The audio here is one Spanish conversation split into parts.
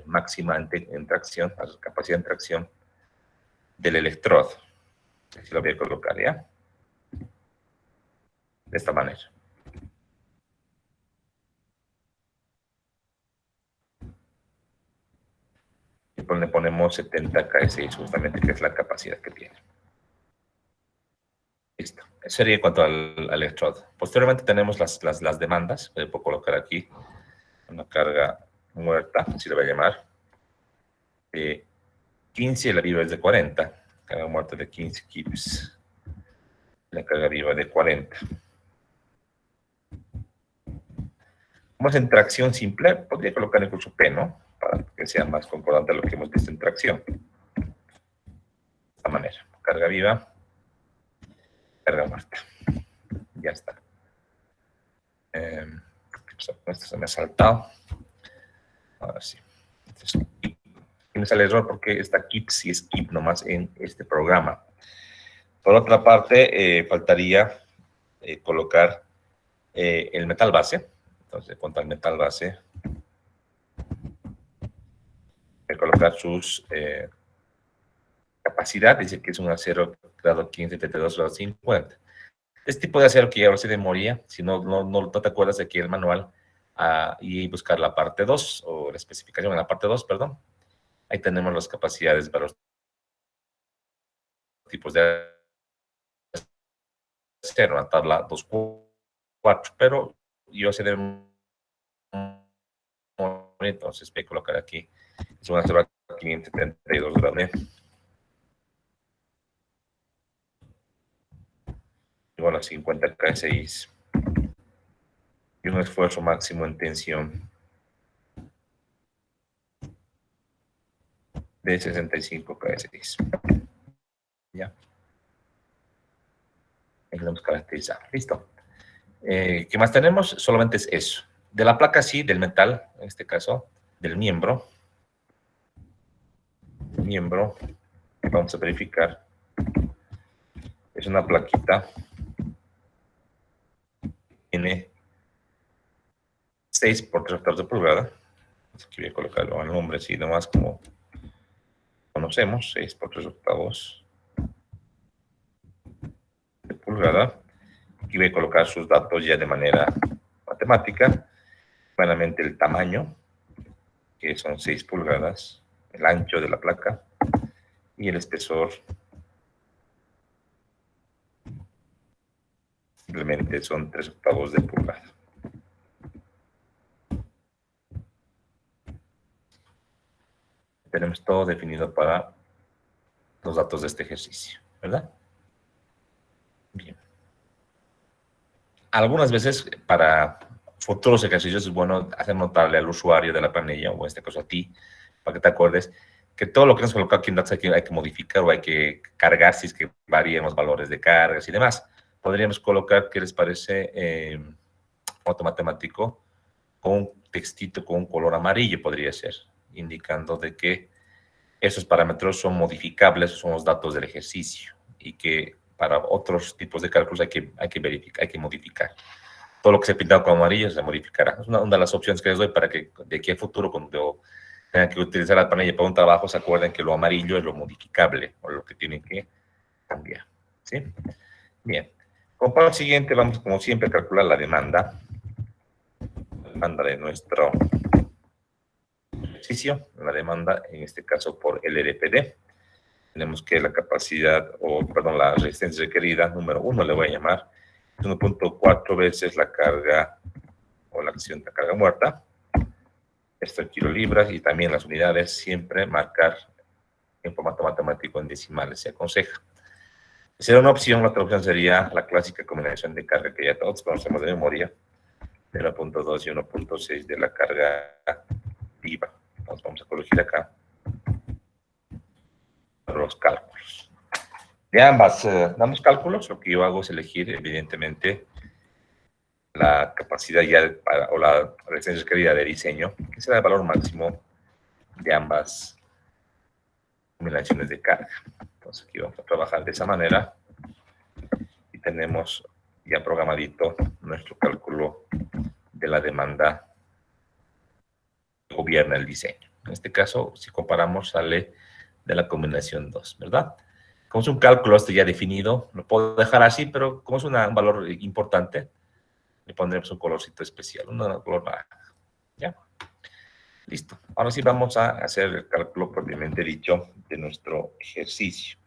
máxima en tracción, la capacidad en tracción del electrodo. Así lo voy a colocar, ¿ya? De esta manera. Y le ponemos 70 KSI, justamente, que es la capacidad que tiene. Listo. Eso sería en cuanto al electrodo. Posteriormente tenemos las demandas. Puedo colocar aquí una carga muerta, así lo voy a llamar. 15 y la viva es de 40. Carga muerta de 15 kips. La carga viva de 40. Como es en tracción simple, podría colocar incluso P, ¿no? Para que sea más concordante a lo que hemos visto en tracción. De esta manera. Carga viva, carga muerta. Ya está. Esto se me ha saltado. Ahora sí. Entonces, me sale error porque está KIP, si es KIP nomás en este programa. Por otra parte, faltaría colocar el metal base. Entonces, contra el metal base, voy a colocar sus capacidad. Dice que es un acero grado 15, 72, grado 50. Este tipo de acero que ya se de memoria, si no te acuerdas de aquí el manual, y buscar la parte 2, o la especificación en la parte 2, perdón. Ahí tenemos las capacidades para los tipos de acero, una tabla 2.4, pero yo sé de entonces voy a colocar aquí, es una acero 572 grande, igual a 50 KSI, y un esfuerzo máximo en tensión de 65 KSI. Ya. Ahí lo hemos caracterizado. Listo. ¿Qué más tenemos? Solamente es eso. De la placa sí, del metal, en este caso, del miembro. Vamos a verificar. Es una plaquita. Tiene 6 por 3 octavos de pulgada. Aquí voy a colocarlo al nombre así nomás como conocemos. 6 por 3 octavos de pulgada. Aquí voy a colocar sus datos ya de manera matemática. Claramente el tamaño, que son 6 pulgadas, el ancho de la placa y el espesor. Simplemente son 3 octavos de pulgada. Tenemos todo definido para los datos de este ejercicio, ¿verdad? Bien. Algunas veces para futuros ejercicios es bueno hacer notarle al usuario de la planilla, o en este caso a ti, para que te acuerdes que todo lo que nos colocado aquí en datos hay que modificar o hay que cargar si es que varían los valores de cargas y demás. Podríamos colocar, ¿qué les parece? Otro matemático con un textito con un color amarillo podría ser, indicando de que esos parámetros son modificables, son los datos del ejercicio, y que para otros tipos de cálculos hay que verificar, hay que modificar. Todo lo que se ha pintado con amarillo se modificará. Es una de las opciones que les doy para que de aquí a futuro, cuando tengan que utilizar la planilla para un trabajo, se acuerden que lo amarillo es lo modificable, o lo que tienen que cambiar. ¿Sí? Bien. Como paso siguiente, vamos, como siempre, a calcular la demanda. La demanda de nuestro ejercicio, la demanda, en este caso por el LDPD. Tenemos que la capacidad, la resistencia requerida, número 1 le voy a llamar, 1.4 veces la carga o la acción de carga muerta. Esto en kilolibras, y también las unidades, siempre marcar en formato matemático en decimales se aconseja. Será una opción. La otra opción sería la clásica combinación de carga que ya todos conocemos de memoria, de 1.2 y 1.6 de la carga viva. Entonces vamos a corregir acá los cálculos. De ambas cálculos, lo que yo hago es elegir, evidentemente, la capacidad ya o la resistencia requerida de diseño, que será el valor máximo de ambas combinaciones de carga. Entonces aquí vamos a trabajar de esa manera y tenemos ya programadito nuestro cálculo de la demanda que gobierna el diseño. En este caso, si comparamos, sale de la combinación 2, ¿verdad? Como es un cálculo este ya definido, lo puedo dejar así, pero como es un valor importante, le pondremos un colorcito especial, un color naranja. ¿Ya? Listo. Ahora sí vamos a hacer el cálculo propiamente dicho de nuestro ejercicio.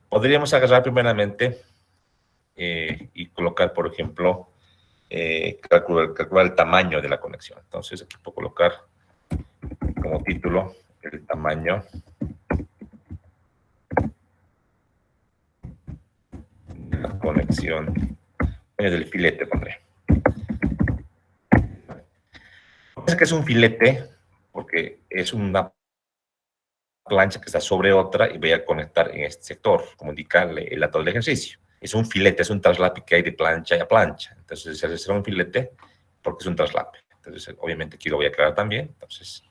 Podríamos agarrar primeramente y colocar, por ejemplo, calcular el tamaño de la conexión. Entonces, aquí puedo colocar como título el tamaño de la conexión, del filete, pondré. Es que es un filete porque es una plancha que está sobre otra y voy a conectar en este sector, como indica el dato del ejercicio. Es un filete, es un traslape que hay de plancha a plancha. Entonces, se hace un filete porque es un traslape. Entonces, obviamente aquí lo voy a crear también. Entonces,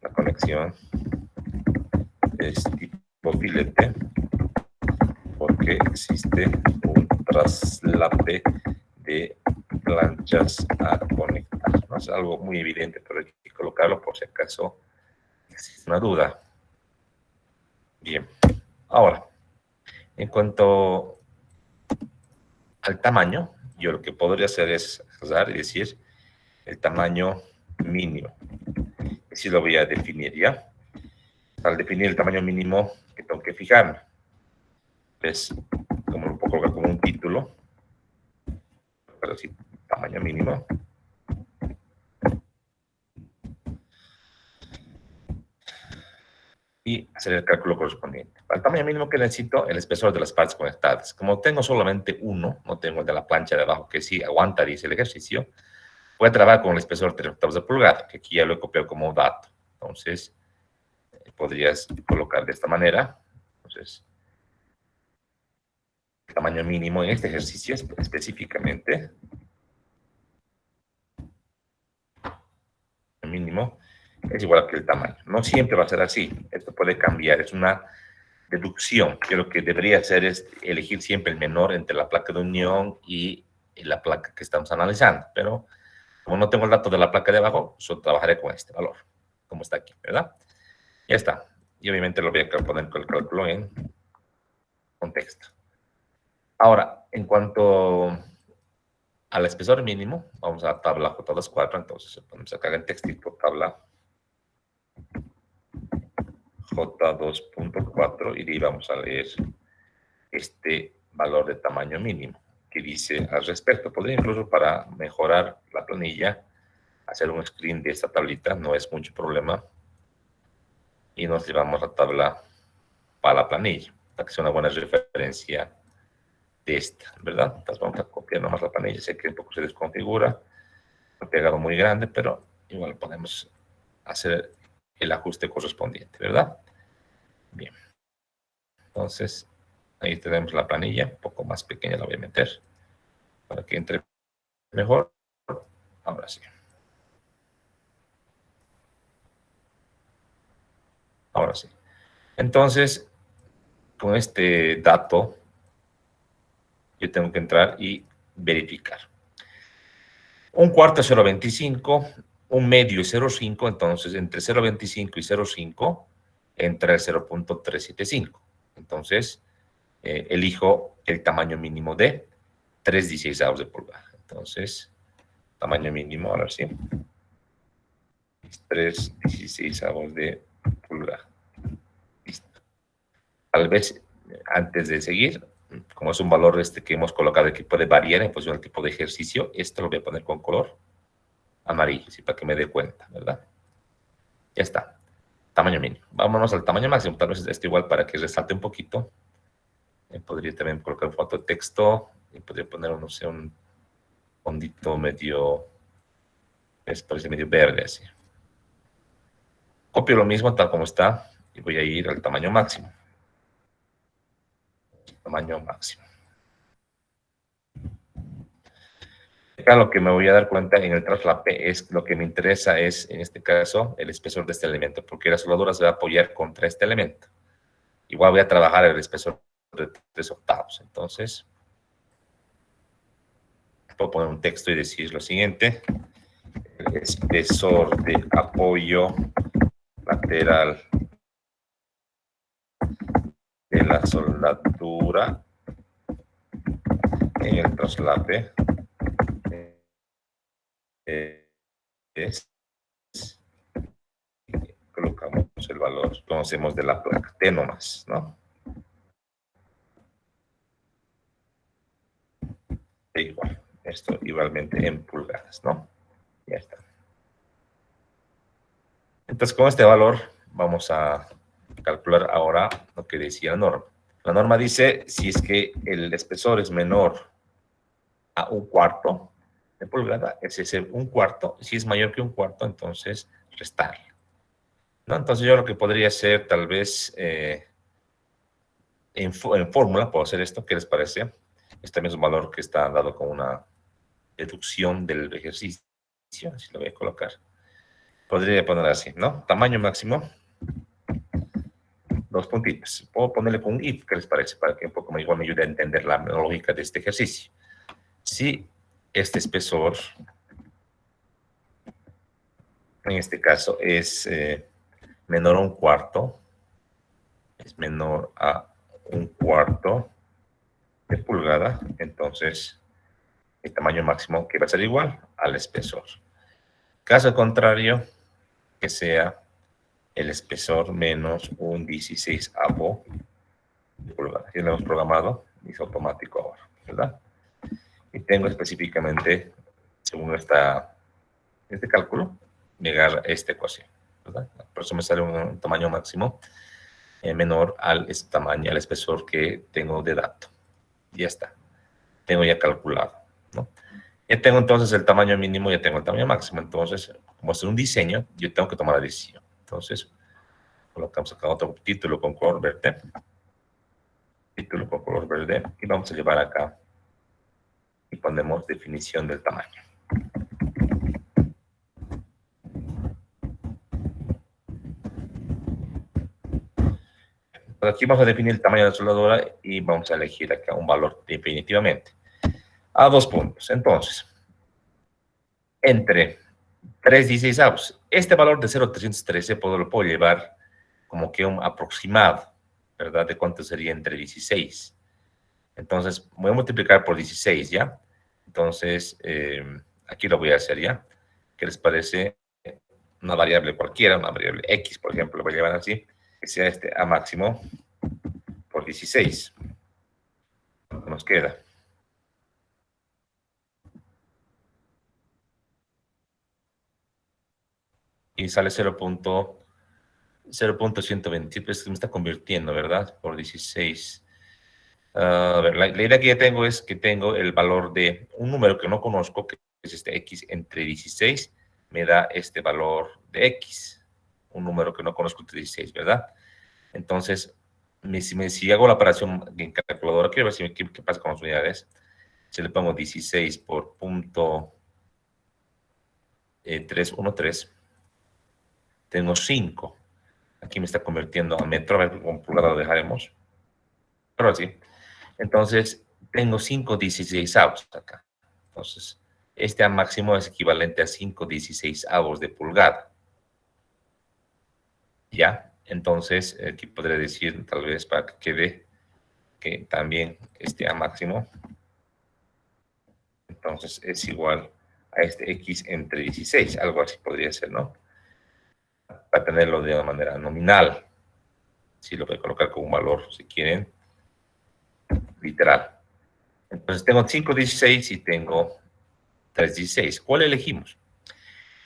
la conexión es tipo filete porque existe un traslape de planchas a conectar. No es algo muy evidente, pero hay que colocarlo por si acaso existe una duda. Bien, ahora, en cuanto al tamaño, yo lo que podría hacer es usar y decir el tamaño mínimo. Así lo voy a definir ya. Al definir el tamaño mínimo que tengo que fijarme, es como lo puedo colocar como un título, pero sí, tamaño mínimo. Y hacer el cálculo correspondiente. Para el tamaño mínimo que necesito, el espesor de las partes conectadas. Como tengo solamente uno, no tengo el de la plancha de abajo, que sí aguanta, dice el ejercicio, voy a trabajar con el espesor 3/8 de pulgada, que aquí ya lo he copiado como dato. Entonces, podrías colocar de esta manera. Entonces, el tamaño mínimo en este ejercicio específicamente, el mínimo es igual que el tamaño. No siempre va a ser así. Esto puede cambiar. Es una deducción, que lo que debería hacer es elegir siempre el menor entre la placa de unión y la placa que estamos analizando, pero como no tengo el dato de la placa de abajo, solo trabajaré con este valor, como está aquí, ¿verdad? Ya está. Y obviamente lo voy a poner con el cálculo en contexto. Ahora, en cuanto al espesor mínimo, vamos a la tabla J24, entonces podemos sacar en textito tabla J2.4 y de ahí vamos a leer este valor de tamaño mínimo que dice al respecto. Podría incluso para mejorar la planilla hacer un screen de esta tablita, no es mucho problema. Y nos llevamos la tabla para la planilla, para que sea una buena referencia de esta, ¿verdad? Entonces vamos a copiar nomás la planilla, sé que un poco se desconfigura, he pegado muy grande, pero igual podemos hacer el ajuste correspondiente, ¿verdad? Bien. Entonces, ahí tenemos la planilla, un poco más pequeña la voy a meter, para que entre mejor. Ahora sí. Ahora sí. Entonces, con este dato, yo tengo que entrar y verificar. Un cuarto es 0.25, un medio es 0.5, entonces entre 0.25 y 0.5 entra el 0.375. Entonces, elijo el tamaño mínimo de 3/16 de pulgada. Entonces, tamaño mínimo, ahora sí, 3/16 de pulgada. Listo. Tal vez, antes de seguir, como es un valor que hemos colocado que puede variar en función del tipo de ejercicio, esto lo voy a poner con color amarillo, ¿sí? Para que me dé cuenta, ¿verdad? Ya está. Tamaño mínimo. Vámonos al tamaño máximo. Tal vez esto igual para que resalte un poquito. Podría también colocar un foto de texto. Y podría poner, no sé, un fondito medio, parece medio verde, así. Copio lo mismo tal como está y voy a ir al tamaño máximo. Tamaño máximo. Acá lo que me voy a dar cuenta en el traslape es lo que me interesa es, en este caso, el espesor de este elemento, porque la soldadura se va a apoyar contra este elemento. Igual voy a trabajar el espesor de 3/8. Entonces, puedo poner un texto y decir lo siguiente. El espesor de apoyo lateral de la soldadura en el traslape es, colocamos el valor, conocemos de la placa, T nomás, ¿no? E igual, esto igualmente en pulgadas, ¿no? Ya está. Entonces, con este valor vamos a calcular ahora lo que decía la norma. La norma dice, si es que el espesor es menor a 1/4 de pulgada, es ese 1/4. Si es mayor que 1/4, entonces restarle, ¿no? Entonces yo lo que podría hacer, tal vez, en fórmula, puedo hacer esto, ¿qué les parece? Este mismo valor que está dado con una deducción del ejercicio, así lo voy a colocar. Podría poner así, ¿no? Tamaño máximo, dos puntitos. Puedo ponerle con un if, ¿qué les parece? Para que un poco igual me ayude a entender la lógica de este ejercicio. Si este espesor, en este caso, es menor a 1/4, es menor a 1/4 de pulgada, entonces el tamaño máximo que va a ser igual al espesor. Caso contrario, que sea el espesor menos un 16avo de pulgada. Ya lo hemos programado, es automático ahora, ¿verdad? Y tengo específicamente, según este cálculo, llegar a esta ecuación, ¿verdad? Por eso me sale un tamaño máximo menor al tamaño, al espesor que tengo de dato. Ya está. Tengo ya calculado, ¿no? Ya tengo entonces el tamaño mínimo, ya tengo el tamaño máximo. Entonces, como es un diseño, yo tengo que tomar la decisión. Entonces, colocamos acá otro título con color verde. Título con color verde. Y vamos a llevar acá y ponemos definición del tamaño. Aquí vamos a definir el tamaño de la soldadura y vamos a elegir acá un valor definitivamente. A 2 puntos. Entonces, entre 3/16avos. Este valor de 0,313 lo puedo llevar como que un aproximado, ¿verdad? De cuánto sería entre 16. Entonces, voy a multiplicar por 16, ¿ya? Entonces, aquí lo voy a hacer, ¿ya? ¿Qué les parece? Una variable cualquiera, una variable X, por ejemplo, lo voy a llevar así, que sea este A máximo por 16. ¿Cuánto nos queda? Y sale 0.120, pues me está convirtiendo, ¿verdad? Por 16. A ver, la idea que ya tengo es que tengo el valor de un número que no conozco, que es este X entre 16, me da este valor de X. Un número que no conozco entre 16, ¿verdad? Entonces, si hago la operación en calculadora, quiero ver qué pasa con las unidades. Si le pongo 16 por punto 313, tengo 5. Aquí me está convirtiendo a metro, a ver con pulgada lo dejaremos. Pero así. Entonces, tengo 5/16avos acá. Entonces, este A máximo es equivalente a 5/16avos de pulgada. ¿Ya? Entonces, aquí podré decir, tal vez para que quede, que también este A máximo, entonces es igual a este X entre 16, algo así podría ser, ¿no? Para tenerlo de una manera nominal. Si lo voy a colocar como un valor, si quieren, literal. Entonces tengo 5/16 y tengo 3/16. ¿Cuál elegimos?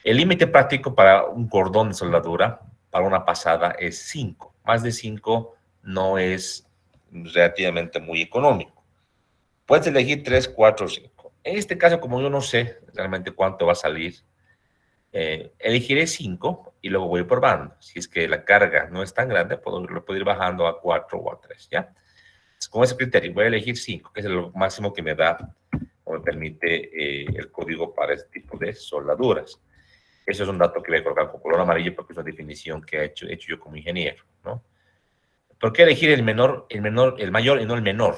El límite práctico para un cordón de soldadura, para una pasada, es 5. Más de 5 no es relativamente muy económico. Puedes elegir 3, 4 o 5. En este caso, como yo no sé realmente cuánto va a salir, elegiré 5 y luego voy probando. Si es que la carga no es tan grande, lo puedo ir bajando a 4 o a 3, ¿ya? Con ese criterio voy a elegir 5, que es lo máximo que me da o me permite el código para este tipo de soldaduras. Eso es un dato que voy a colocar con color amarillo porque es una definición que he hecho yo como ingeniero, ¿no? ¿Por qué elegir el mayor y no el menor?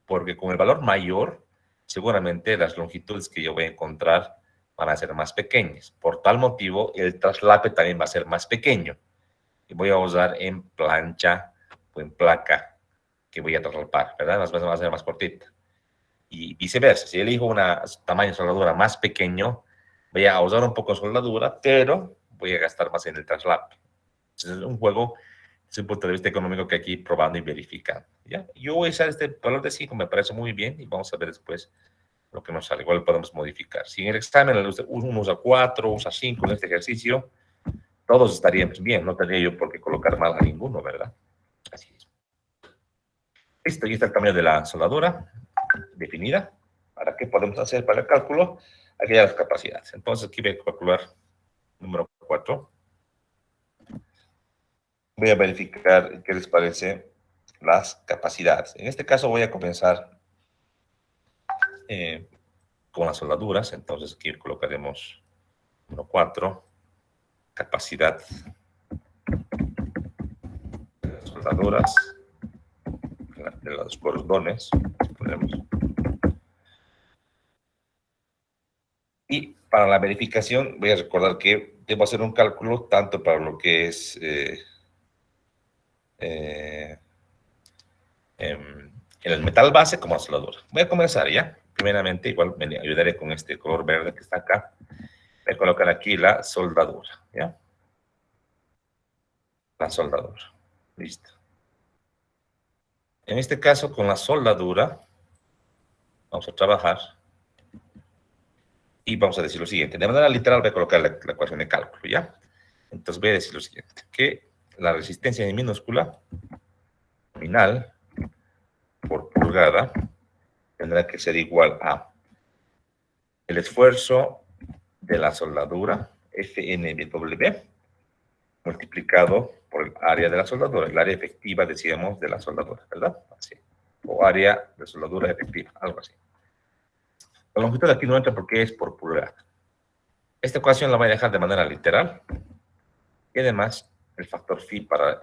Porque con el valor mayor, seguramente las longitudes que yo voy a encontrar van a ser más pequeñas. Por tal motivo, el traslape también va a ser más pequeño. Y voy a usar en plancha o en placa que voy a traslapar, ¿verdad? Las veces va a ser más cortita. Y viceversa, si elijo un tamaño de soldadura más pequeño, voy a usar un poco de soldadura, pero voy a gastar más en el traslape. Entonces, es un juego desde un punto de vista económico que hay que ir probando y verificando, ¿ya? Yo voy a usar este valor de 5, me parece muy bien, y vamos a ver después lo que nos sale. Igual lo podemos modificar. Si en el examen uno usa 4, usa 5 en este ejercicio, todos estaríamos bien, no tendría yo por qué colocar mal a ninguno, ¿verdad? Así es. Listo, y está el tamaño de la soldadura definida. ¿Para qué podemos hacer para el cálculo? Aquí ya las capacidades. Entonces aquí voy a calcular número 4. Voy a verificar qué les parece las capacidades. En este caso voy a comenzar con las soldaduras. Entonces aquí colocaremos número 4, capacidad de las soldaduras, de los cordones. Ponemos. Y para la verificación voy a recordar que debo hacer un cálculo tanto para lo que es en el metal base como la soldadura. Voy a comenzar ya. Primeramente, igual me ayudaré con este color verde que está acá. Voy a colocar aquí la soldadura, ¿ya? La soldadura. Listo. En este caso, con la soldadura, vamos a trabajar y vamos a decir lo siguiente. De manera literal voy a colocar la ecuación de cálculo, ¿ya? Entonces voy a decir lo siguiente, que la resistencia en minúscula nominal por pulgada tendrá que ser igual a el esfuerzo de la soldadura, FNW, multiplicado por el área de la soldadura, el área efectiva, decíamos, de la soldadura, ¿verdad? Así. O área de soldadura efectiva, algo así. La longitud aquí no entra porque es por pulgada. Esta ecuación la voy a dejar de manera literal. Y además, el factor phi para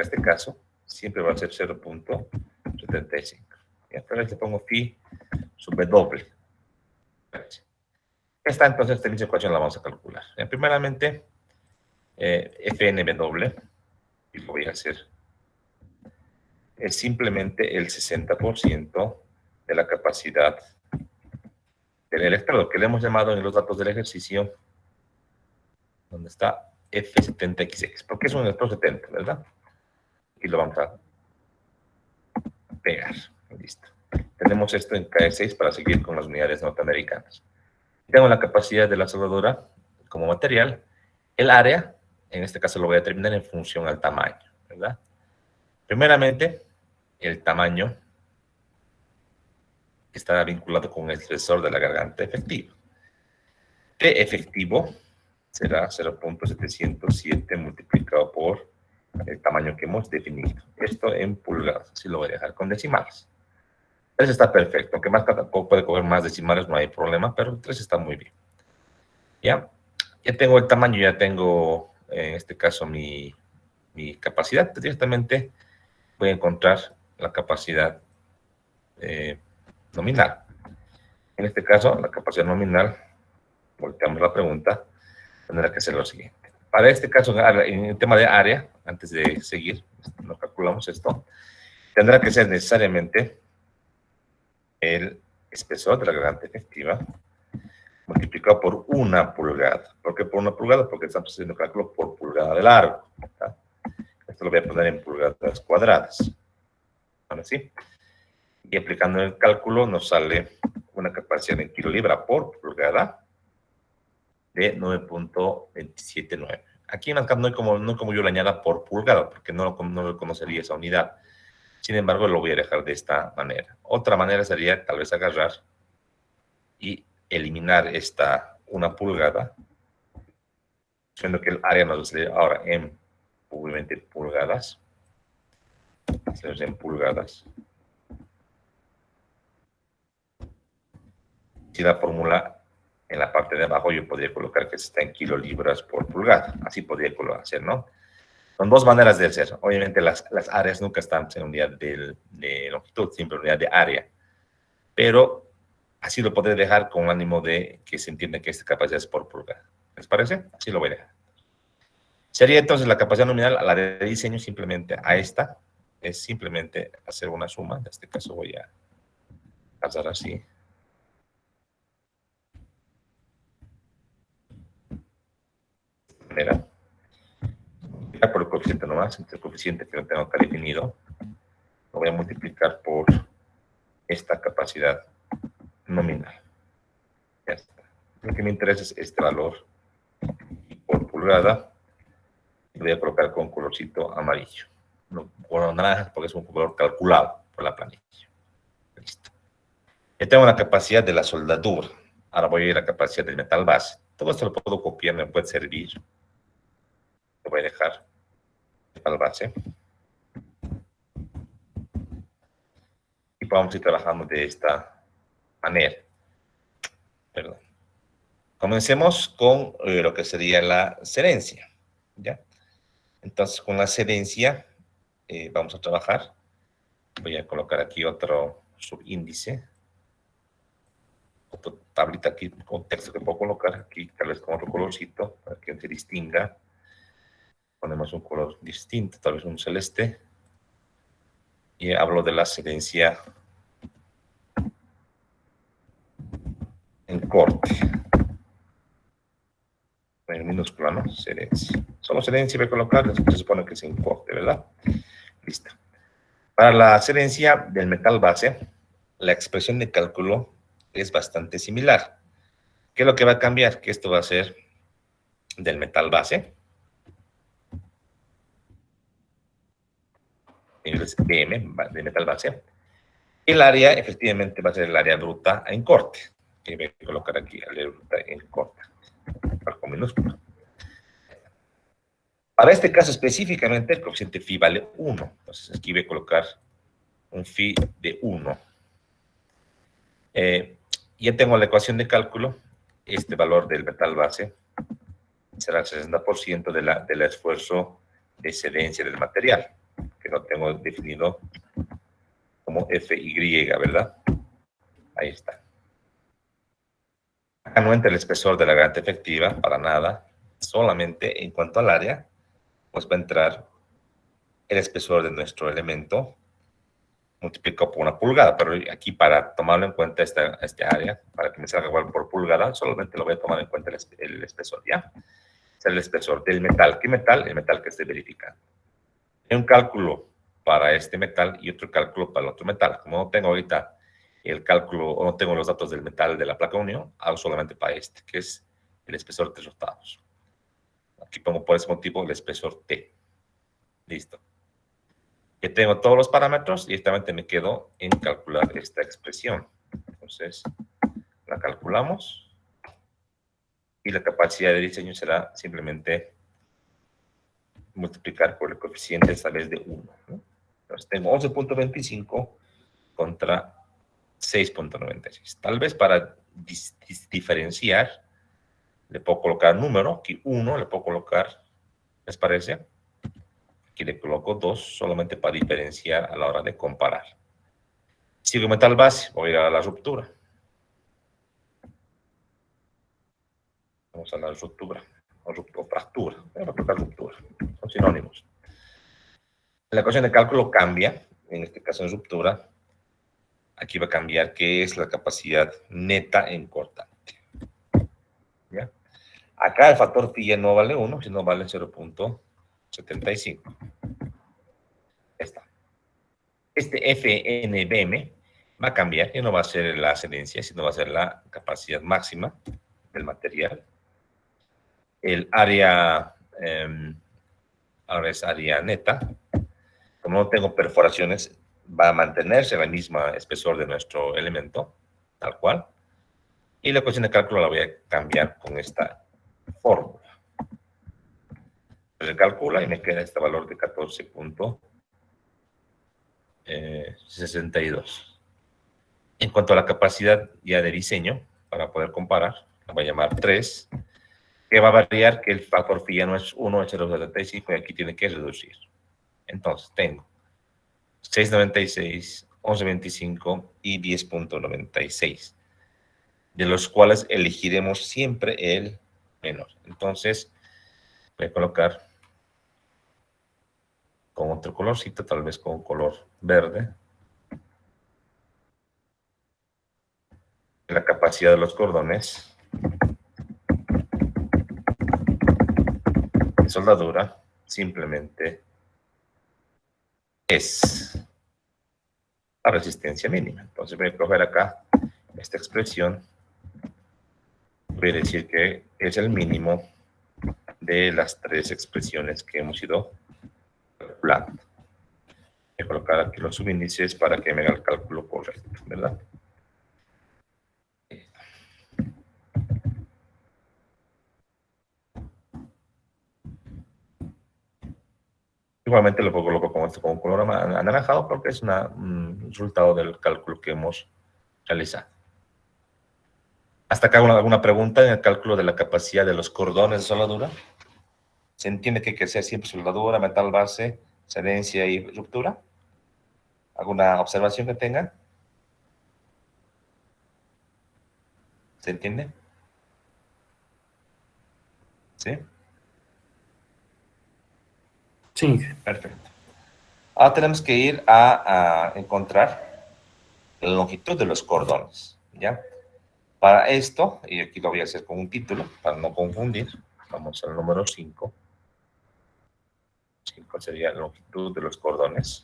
este caso siempre va a ser 0.75. Entonces le pongo phi sub W. Esta entonces, esta misma ecuación la vamos a calcular. Primeramente, FNW, y lo voy a hacer, es simplemente el 60% de la capacidad del electrodo, que le hemos llamado en los datos del ejercicio, donde está F70XX, porque es un electrodo 70, ¿verdad? Y lo vamos a pegar. Listo. Tenemos esto en KE6 para seguir con las unidades norteamericanas. Tengo la capacidad de la soldadura como material. El área, en este caso lo voy a determinar en función al tamaño, ¿verdad? Primeramente, el tamaño está vinculado con el espesor de la garganta efectiva. T efectivo será 0.707 multiplicado por el tamaño que hemos definido. Esto en pulgadas, así lo voy a dejar con decimales. 3 está perfecto, aunque más puede coger más decimales, no hay problema, pero 3 está muy bien. ¿Ya? Ya tengo el tamaño, ya tengo, en este caso, mi capacidad. Directamente voy a encontrar la capacidad nominal. En este caso, la capacidad nominal, volteamos la pregunta, tendrá que ser lo siguiente. Para este caso, en el tema de área, antes de seguir, nos calculamos esto, tendrá que ser necesariamente el espesor de la garganta efectiva multiplicado por 1 pulgada. ¿Por qué por 1 pulgada? Porque estamos haciendo cálculo por pulgada de largo. ¿Tá? Esto lo voy a poner en pulgadas cuadradas. Ahora sí. Y aplicando el cálculo nos sale una capacidad en kilolibra por pulgada de 9.279. Aquí en ANCAP no es como yo le añada por pulgada, porque no reconocería esa unidad. Sin embargo, lo voy a dejar de esta manera. Otra manera sería tal vez agarrar y eliminar esta 1 pulgada, siendo que el área nos sale ahora en, obviamente, pulgadas. Hacemos en pulgadas. Si la fórmula en la parte de abajo yo podría colocar que está en kilolibras por pulgada. Así podría hacer, ¿no? Son 2 maneras de hacer. Obviamente las áreas nunca están en unidad de longitud, siempre en unidad de área. Pero Así lo podré dejar con ánimo de que se entienda que esta capacidad es por pulgada. ¿Les parece? Así lo voy a dejar. Sería entonces la capacidad nominal a la de diseño simplemente a esta. Es simplemente hacer una suma. En este caso voy a pasar así. Mira. Por el coeficiente nomás. El coeficiente que no tengo acá definido. Lo voy a multiplicar por esta capacidad nominal. Ya está. Lo que me interesa es este valor por pulgada. Lo voy a colocar con colorcito amarillo. No, color naranja porque es un color calculado por la planilla. Listo. Ya tengo la capacidad de la soldadura. Ahora voy a ir a la capacidad del metal base. Todo esto lo puedo copiar, me puede servir. Lo voy a dejar metal base. Y vamos a ir trabajando de esta manera. Perdón. Comencemos con lo que sería la cedencia. ¿Ya? Entonces, con la cedencia vamos a trabajar. Voy a colocar aquí otro subíndice. Otra tablita aquí con texto que puedo colocar aquí, tal vez con otro colorcito, para que se distinga. Ponemos un color distinto, tal vez un celeste. Y hablo de la cedencia en corte. En minúscula, ¿no? Cedencia. Solo cedencia voy a colocar, se supone que es en corte, ¿verdad? Listo. Para la cedencia del metal base, la expresión de cálculo es bastante similar. ¿Qué es lo que va a cambiar? Que esto va a ser del metal base. Niveles PM de metal base. El área, efectivamente, va a ser el área bruta en corte. Que voy a colocar aquí, el área bruta en corte. Con minúscula. Para este caso específicamente, el coeficiente phi vale 1. Entonces, aquí voy a colocar un phi de 1. Ya tengo la ecuación de cálculo. Este valor del metal base será el 60% del esfuerzo de excedencia del material, que lo tengo definido como FY, ¿verdad? Ahí está. Acá no entra el espesor de la garantía efectiva, para nada. Solamente en cuanto al área, pues va a entrar el espesor de nuestro elemento multiplicado por una pulgada, pero aquí para tomarlo en cuenta este área, para que me salga igual por pulgada, solamente lo voy a tomar en cuenta el espesor, ¿ya? Es el espesor del metal. ¿Qué metal? El metal que esté verificando. Hay un cálculo para este metal y otro cálculo para el otro metal. Como no tengo ahorita el cálculo, o no tengo los datos del metal de la placa unión, hago solamente para este, que es el espesor 3/8. Aquí pongo por ese motivo el espesor T. Listo. Ya tengo todos los parámetros y directamente me quedo en calcular esta expresión. Entonces, la calculamos y la capacidad de diseño será simplemente multiplicar por el coeficiente esta vez de 1, ¿no? Entonces, tengo 11.25 contra 6.96. Tal vez para diferenciar, le puedo colocar número, aquí 1, le puedo colocar, ¿les parece? Aquí le coloco 2, solamente para diferenciar a la hora de comparar. Sigo metal base, voy a ir a la ruptura. Vamos a la ruptura, o fractura, voy a colocar ruptura, son sinónimos. La ecuación de cálculo cambia, en este caso en ruptura. Aquí va a cambiar qué es la capacidad neta en cortante. ¿Ya? Acá el factor phi ya no vale 1, sino vale 0.75. Ya está. Este FNBM va a cambiar, ya no va a ser la excedencia, sino va a ser la capacidad máxima del material. El área, ahora es área neta. Como no tengo perforaciones, va a mantenerse la misma espesor de nuestro elemento, tal cual. Y la ecuación de cálculo la voy a cambiar con esta fórmula. Se calcula y me queda este valor de 14.62. En cuanto a la capacidad ya de diseño, para poder comparar, la voy a llamar 3, que va a variar que el factor phi ya no es 1, es 0.75 y aquí tiene que reducir. Entonces, tengo 6.96, 11.25 y 10.96. de los cuales elegiremos siempre el menor. Entonces, voy a colocar con otro colorcito, tal vez con un color verde, la capacidad de los cordones de soldadura simplemente es la resistencia mínima. Entonces voy a coger acá esta expresión, voy a decir que es el mínimo de las tres expresiones que hemos ido calculando. Voy a colocar aquí los subíndices para que me haga el cálculo correcto, ¿verdad? Igualmente lo coloco con un color anaranjado porque es un resultado del cálculo que hemos realizado. ¿Hasta acá alguna pregunta en el cálculo de la capacidad de los cordones de soldadura? ¿Se entiende que hay que hacer siempre soldadura, metal base, adherencia y ruptura? ¿Alguna observación que tengan? ¿Se entiende? ¿Sí? Sí. Perfecto. Ahora tenemos que ir a encontrar la longitud de los cordones, ¿ya? Para esto, y aquí lo voy a hacer con un título, para no confundir, vamos al número 5. 5 sería la longitud de los cordones.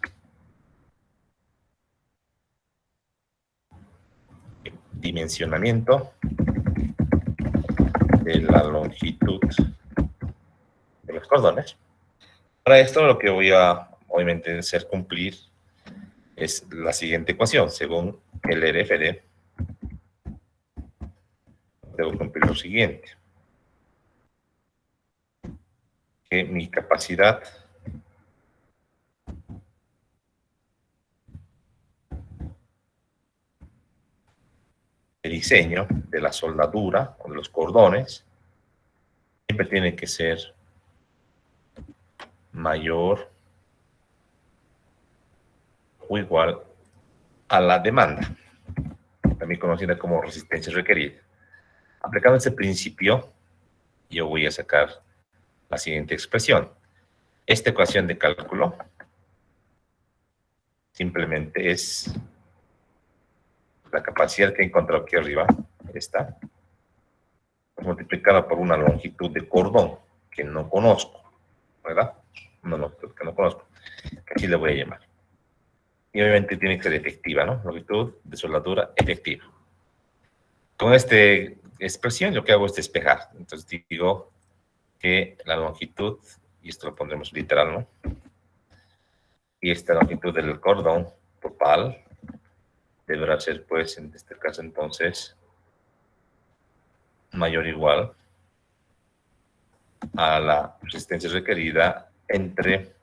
Dimensionamiento de la longitud de los cordones. Para esto lo que voy a, obviamente, hacer cumplir es la siguiente ecuación. Según el RFD, debo cumplir lo siguiente. Que mi capacidad de diseño de la soldadura o de los cordones siempre tiene que ser mayor o igual a la demanda, también conocida como resistencia requerida. Aplicando este principio, yo voy a sacar la siguiente expresión. Esta ecuación de cálculo simplemente es la capacidad que he encontrado aquí arriba, esta, multiplicada por una longitud de cordón que no conozco, ¿verdad? Una longitud que no conozco, que así le voy a llamar. Y obviamente tiene que ser efectiva, ¿no? Longitud de soldadura efectiva. Con esta expresión lo que hago es despejar. Entonces digo que la longitud, y esto lo pondremos literal, ¿no? Y esta longitud del cordón total deberá ser, pues, en este caso entonces, mayor o igual a la resistencia requerida entre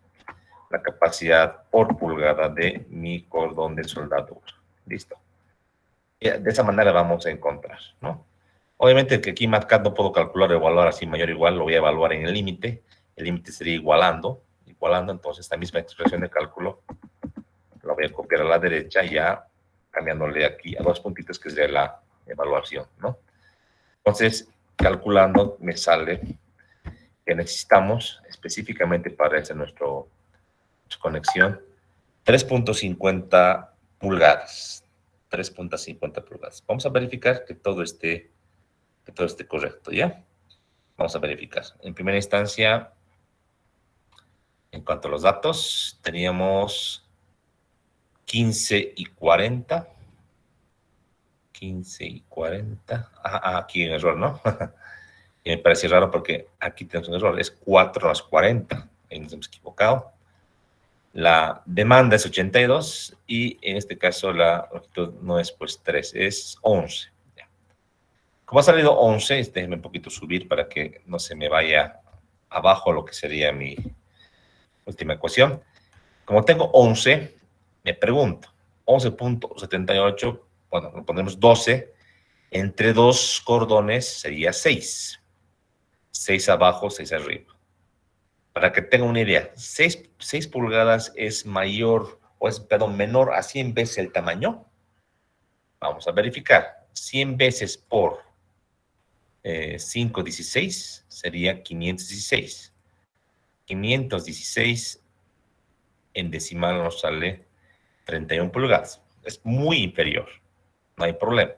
la capacidad por pulgada de mi cordón de soldadura. Listo. Y de esa manera vamos a encontrar, ¿no? Obviamente que aquí MATCAD no puedo calcular o evaluar así mayor o igual, lo voy a evaluar en el límite. El límite sería igualando, entonces esta misma expresión de cálculo la voy a copiar a la derecha ya cambiándole aquí a dos puntitos que sería la evaluación, ¿no? Entonces, calculando me sale que necesitamos específicamente para esa nuestra conexión 3.50 pulgadas. 3.50 pulgadas. Vamos a verificar que todo esté correcto, ¿ya? Vamos a verificar. En primera instancia, en cuanto a los datos, teníamos 15 y 40. 15 y 40. Aquí hay un error, ¿no? Y me parece raro porque aquí tenemos un error. Es 4 más 40. Ahí nos hemos equivocado. La demanda es 82 y en este caso la longitud no es pues 3, es 11. Como ha salido 11, déjenme un poquito subir para que no se me vaya abajo lo que sería mi última ecuación. Como tengo 11, me pregunto, 11.78, bueno, lo pondremos 12, entre dos cordones sería 6. 6 abajo, 6 arriba. Para que tengan una idea, 6 pulgadas es mayor, o es, perdón, menor a 100 veces el tamaño. Vamos a verificar. 100 veces por 516 sería 516. 516 en decimal nos sale 31 pulgadas. Es muy inferior, no hay problema.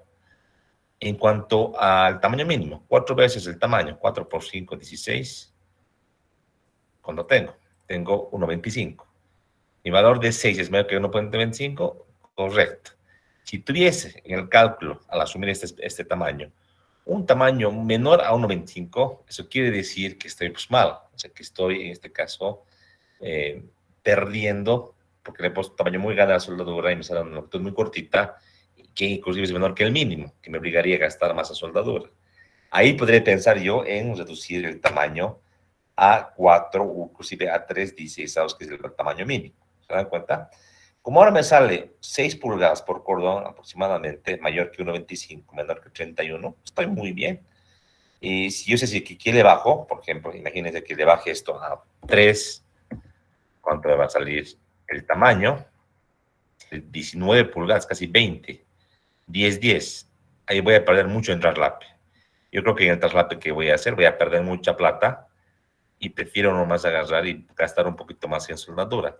En cuanto al tamaño mínimo, 4 veces el tamaño, 4 por 5, 16. ¿Cuánto tengo? Tengo 1,25. Mi valor de 6 es mayor que 1,25, correcto. Si tuviese en el cálculo, al asumir este tamaño, un tamaño menor a 1,25, eso quiere decir que estoy pues, mal. O sea, que estoy, en este caso, perdiendo, porque le he puesto tamaño muy grande a la soldadura y me sale una longitud muy cortita, que inclusive es menor que el mínimo, que me obligaría a gastar más a soldadura. Ahí podría pensar yo en reducir el tamaño a 4 o inclusive a 3 16avos, que es el tamaño mínimo. ¿Se dan cuenta? Como ahora me sale 6 pulgadas por cordón aproximadamente, mayor que 1,25, menor que 31, estoy muy bien. Y si yo sé si aquí le bajo, por ejemplo, imagínense que le baje esto a 3, ¿cuánto me va a salir el tamaño? 19 pulgadas, casi 20. 10, 10. Ahí voy a perder mucho en traslape. Yo creo que en el traslape que voy a hacer, voy a perder mucha plata y prefiero nomás agarrar y gastar un poquito más en soldadura.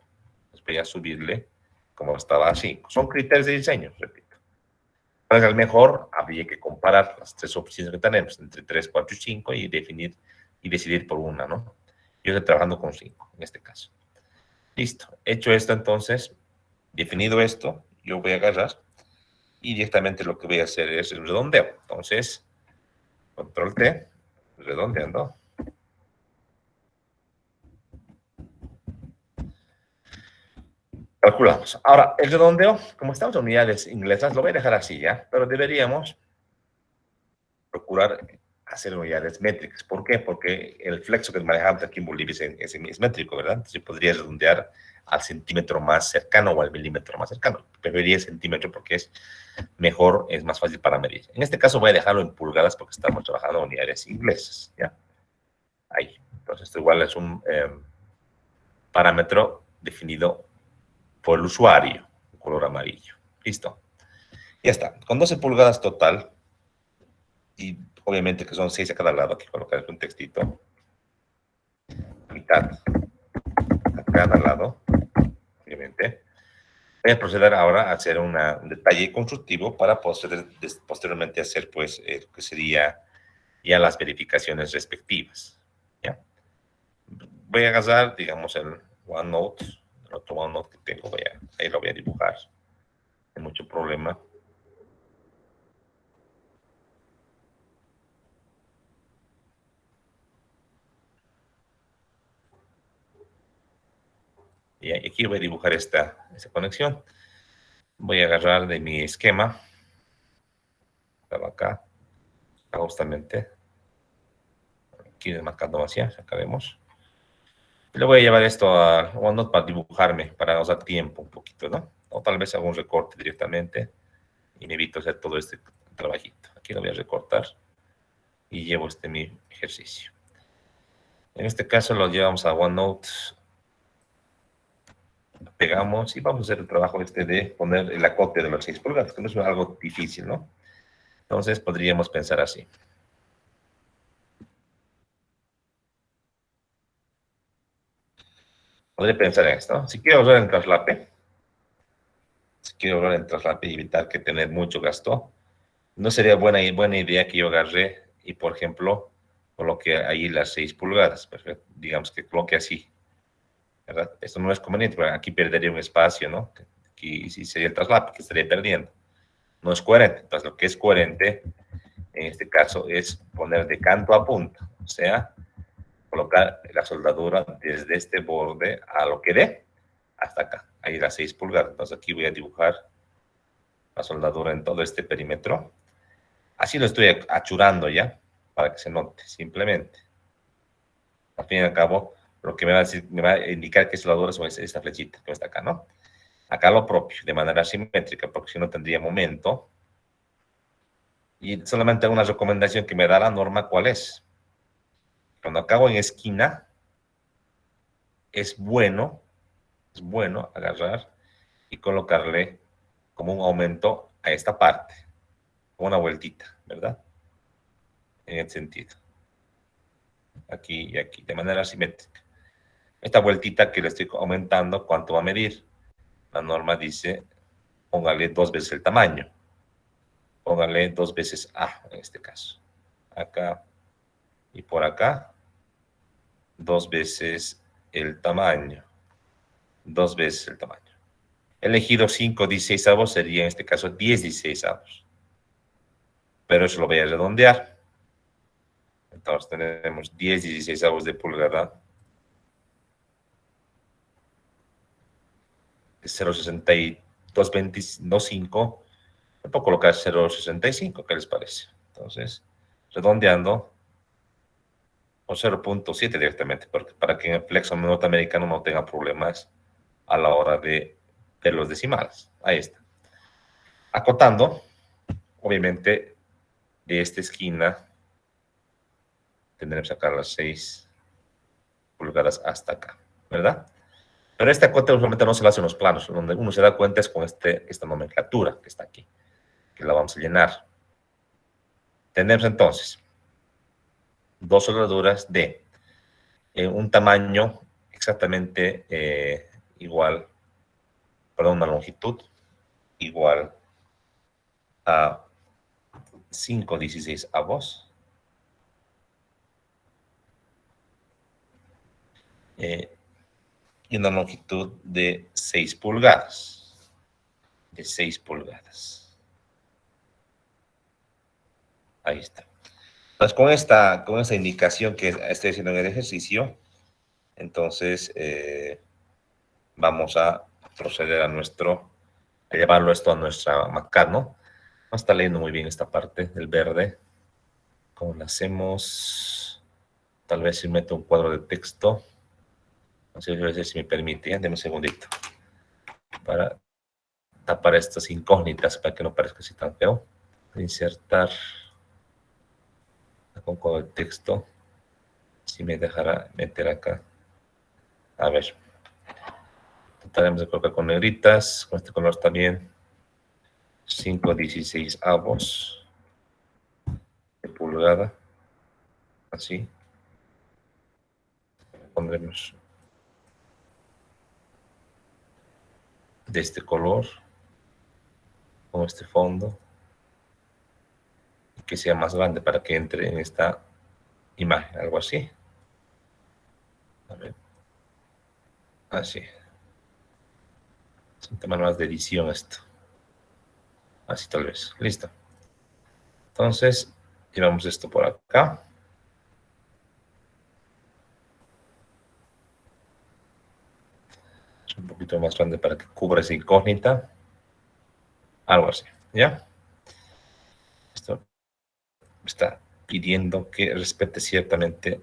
Pues voy a subirle como estaba así. Son criterios de diseño, repito. Para el mejor, habría que comparar las tres opciones que tenemos, entre 3, 4 y 5, y definir y decidir por una, ¿no? Yo estoy trabajando con 5, en este caso. Listo. Hecho esto, entonces, definido esto, yo voy a agarrar y directamente lo que voy a hacer es el redondeo. Entonces, control T, redondeando. Calculamos. Ahora, el redondeo, como estamos en unidades inglesas, lo voy a dejar así, ¿ya? Pero deberíamos procurar hacer unidades métricas. ¿Por qué? Porque el flexo que manejamos aquí en Bolivia es métrico, ¿verdad? Entonces yo podría redondear al centímetro más cercano o al milímetro más cercano. Preferiría el centímetro porque es mejor, es más fácil para medir. En este caso voy a dejarlo en pulgadas porque estamos trabajando en unidades inglesas, ¿ya? Ahí. Entonces esto igual es un parámetro definido por el usuario, en color amarillo. Listo. Ya está. Con 12 pulgadas total, y obviamente que son 6 a cada lado, aquí colocar un textito. Mitad a cada lado, obviamente. Voy a proceder ahora a hacer un detalle constructivo para posteriormente hacer, pues, lo que sería ya las verificaciones respectivas. ¿Ya? Voy a agarrar, digamos, el OneNote, el otro OneNote que tengo, ahí lo voy a dibujar, sin mucho problema. Y aquí voy a dibujar esta conexión. Voy a agarrar de mi esquema, estaba acá, justamente, aquí marcando hacia, sacaremos. Y le voy a llevar esto a OneNote para dibujarme, para usar tiempo un poquito, ¿no? O tal vez hago un recorte directamente y me evito hacer todo este trabajito. Aquí lo voy a recortar y llevo mi ejercicio. En este caso lo llevamos a OneNote, pegamos y vamos a hacer el trabajo de poner el acote de los 6 pulgadas, que no es algo difícil, ¿no? Entonces podríamos pensar así. Podría pensar en esto. Si quiero ahorrar en traslape, y evitar que tener mucho gasto, no sería buena idea que yo agarre y, por ejemplo, coloque ahí las 6 pulgadas. Perfecto. Digamos que coloque así, ¿verdad? Esto no es conveniente, porque aquí perdería un espacio, ¿no? Aquí sí sería el traslape que estaría perdiendo. No es coherente. Entonces, lo que es coherente en este caso es poner de canto a punto, o sea, colocar la soldadura desde este borde a lo que dé hasta acá, ahí las 6 pulgadas. Entonces aquí voy a dibujar la soldadura en todo este perímetro. Así lo estoy achurando ya, para que se note, simplemente. Al fin y al cabo, lo que me va a indicar que soldadura es esta flechita que está acá, ¿no? Acá lo propio, de manera simétrica, porque si no tendría momento. Y solamente una recomendación que me da la norma, ¿cuál es? Cuando acabo en esquina, es bueno agarrar y colocarle como un aumento a esta parte, como una vueltita, ¿verdad? En el sentido. Aquí y aquí, de manera simétrica. Esta vueltita que le estoy aumentando, ¿cuánto va a medir? La norma dice, póngale 2 veces el tamaño. Póngale 2 veces A, en este caso. Acá y por acá, 2 veces el tamaño. 2 veces el tamaño. Elegido 5 16avos sería en este caso 10 16avos. Pero eso lo voy a redondear. Entonces tenemos 10 16avos de pulgada. 0,6225. Le puedo colocar 0,65, ¿qué les parece? Entonces, redondeando, o 0,7 directamente, porque para que en el flexo norteamericano no tenga problemas a la hora de los decimales. Ahí está. Acotando, obviamente, de esta esquina tendremos que sacar las 6 pulgadas hasta acá, ¿verdad? Pero este acote usualmente no se lo hace en los planos, donde uno se da cuenta es con esta nomenclatura que está aquí, que la vamos a llenar. Tenemos entonces 2 soldaduras de un tamaño exactamente igual, perdón, una longitud igual a 5 16avos. Y una longitud de 6 pulgadas. De 6 pulgadas. Ahí está. Entonces, con esta indicación que estoy haciendo en el ejercicio, entonces vamos a proceder a llevarlo esto a nuestra Macar, ¿no? No está leyendo muy bien esta parte del verde. ¿Cómo lo hacemos? Tal vez si meto un cuadro de texto. No sé si me permite. Denme un segundito. Para tapar estas incógnitas, para que no parezca así tan feo. Insertar con cuadro de texto. Si me dejará meter acá. A ver. Trataremos de colocar con negritas. Con este color también. 5 16avos de pulgada. Así. Pondremos de este color, con este fondo, que sea más grande para que entre en esta imagen, algo así. A ver. Así. Es un tema más de edición esto. Así tal vez. Listo. Entonces, llevamos esto por acá. Es un poquito más grande para que cubra esa incógnita. Algo así, ¿ya? Esto está pidiendo que respete ciertamente.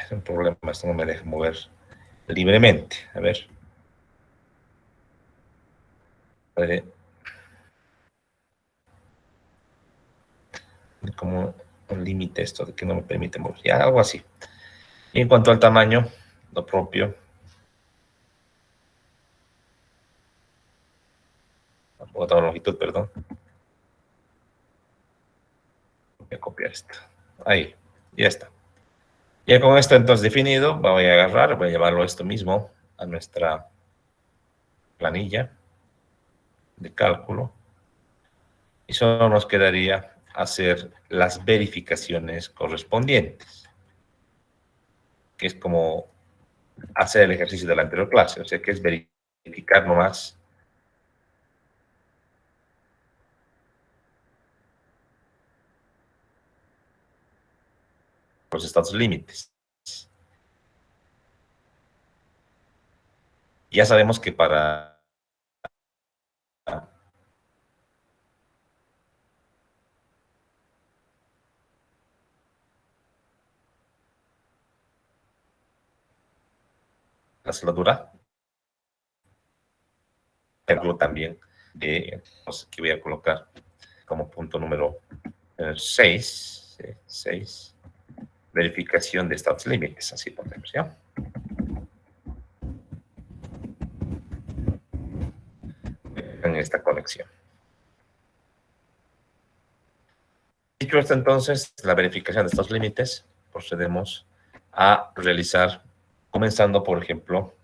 Es un problema, esto no me deja mover libremente. A ver. Como un límite esto de que no me permite mover. Ya, algo así. Y en cuanto al tamaño, lo propio. Otra longitud, perdón. Voy a copiar esto. Ahí, ya está. Ya con esto entonces definido, voy a agarrar, voy a llevarlo esto mismo a nuestra planilla de cálculo. Y solo nos quedaría hacer las verificaciones correspondientes, que es como hacer el ejercicio de la anterior clase, o sea, que es verificar nomás los estados límites. Ya sabemos que para la soldadura, pero también que voy a colocar como punto número 6, verificación de estados límites, así ponemos, ¿ya? En esta conexión. Dicho esto, entonces, la verificación de estos límites, procedemos a realizar, comenzando, por ejemplo,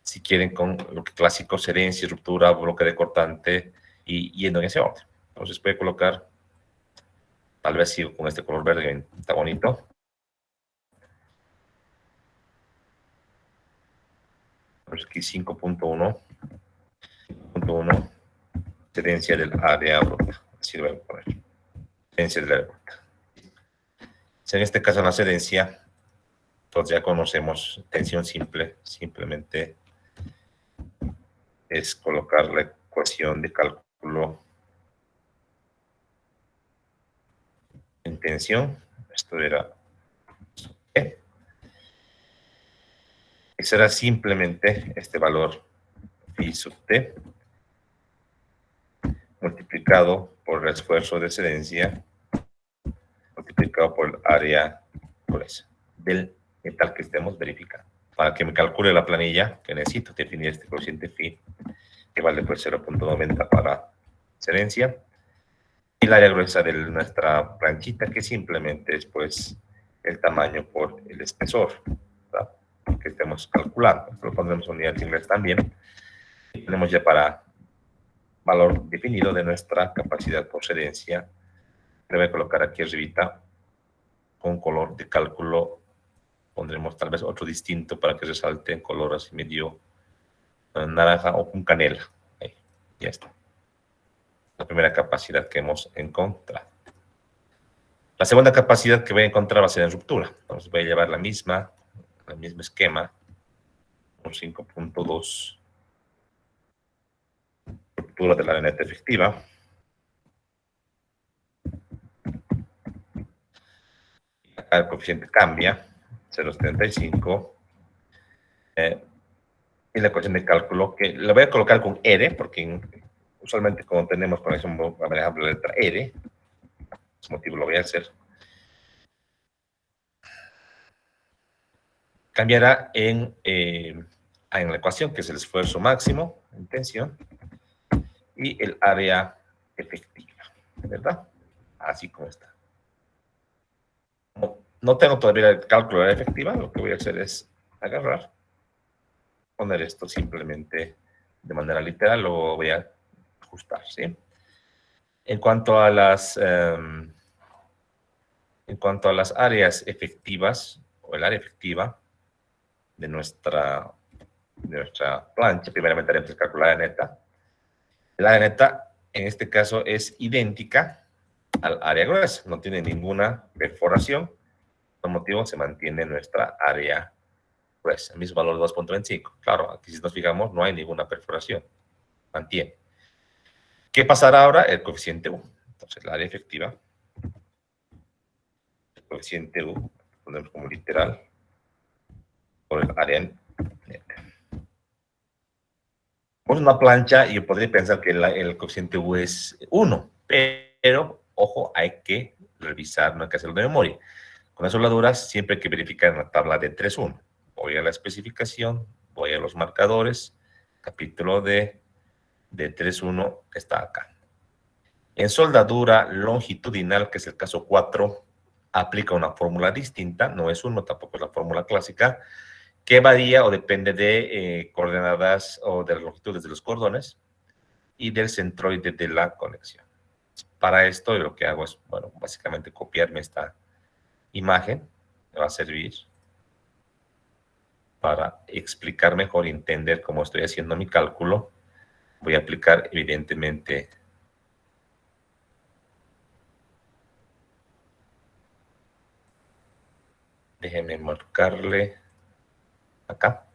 si quieren, con lo que clásico, sedencia, ruptura, bloque de cortante, y yendo en ese orden. Entonces, voy a colocar, tal vez sigo con este color verde, está bonito. Pues aquí 5.1, sedencia del área bruta. Así lo voy a poner. Sedencia del área bruta. Si en este caso la sedencia, pues ya conocemos tensión simple, simplemente es colocar la ecuación de cálculo en tensión. Esto era E. Y será simplemente este valor phi sub t multiplicado por el esfuerzo de excedencia multiplicado por el área gruesa del metal que estemos verificando. Para que me calcule la planilla, que necesito definir este coeficiente phi, que vale pues 0.90 para excedencia, y el área gruesa de nuestra planchita, que simplemente es pues el tamaño por el espesor, ¿verdad?, que estemos calculando. Esto lo pondremos en unidades de inglés también. Y tenemos ya para valor definido de nuestra capacidad por excedencia. Le voy a colocar aquí arribita con color de cálculo. Pondremos tal vez otro distinto para que resalte en color así medio naranja o con canela. Ahí, ya está. La primera capacidad que hemos encontrado. La segunda capacidad que voy a encontrar va a ser en ruptura. Entonces voy a llevar el mismo esquema, un 5.2, ruptura de la neta efectiva. Acá el coeficiente cambia, 0.75. Y la ecuación de cálculo, que la voy a colocar con R, porque usualmente cuando tenemos, por ejemplo, la letra R, por ese motivo lo voy a hacer, cambiará en la ecuación, que es el esfuerzo máximo en tensión, y el área efectiva, ¿verdad? Así como está. No tengo todavía el cálculo de la efectiva, lo que voy a hacer es agarrar, poner esto simplemente de manera literal, lo voy a ajustar, ¿sí? En cuanto a las áreas efectivas, o el área efectiva de nuestra plancha, primeramente haremos el cálculo de la área neta. La área neta, en este caso, es idéntica al área gruesa, no tiene ninguna perforación, por motivo se mantiene nuestra área gruesa, el mismo valor de 2.25. Claro, aquí si nos fijamos no hay ninguna perforación, mantiene. ¿Qué pasará ahora? El coeficiente U. Entonces, la área efectiva, el coeficiente U, ponemos como literal, por el área neta. Pues una plancha, y yo podría pensar que el coeficiente U es 1, pero, ojo, hay que revisar, no hay que hacerlo de memoria. Con las soldaduras siempre hay que verificar en la tabla de 3.1. Voy a la especificación, voy a los marcadores, capítulo de 3.1 está acá. En soldadura longitudinal, que es el caso 4, aplica una fórmula distinta, no es 1, tampoco es la fórmula clásica, que varía o depende de coordenadas o de las longitudes de los cordones y del centroide de la conexión. Para esto lo que hago es, bueno, básicamente copiarme esta imagen, me va a servir para explicar mejor y entender cómo estoy haciendo mi cálculo. Voy a aplicar, evidentemente, déjenme marcarle acá.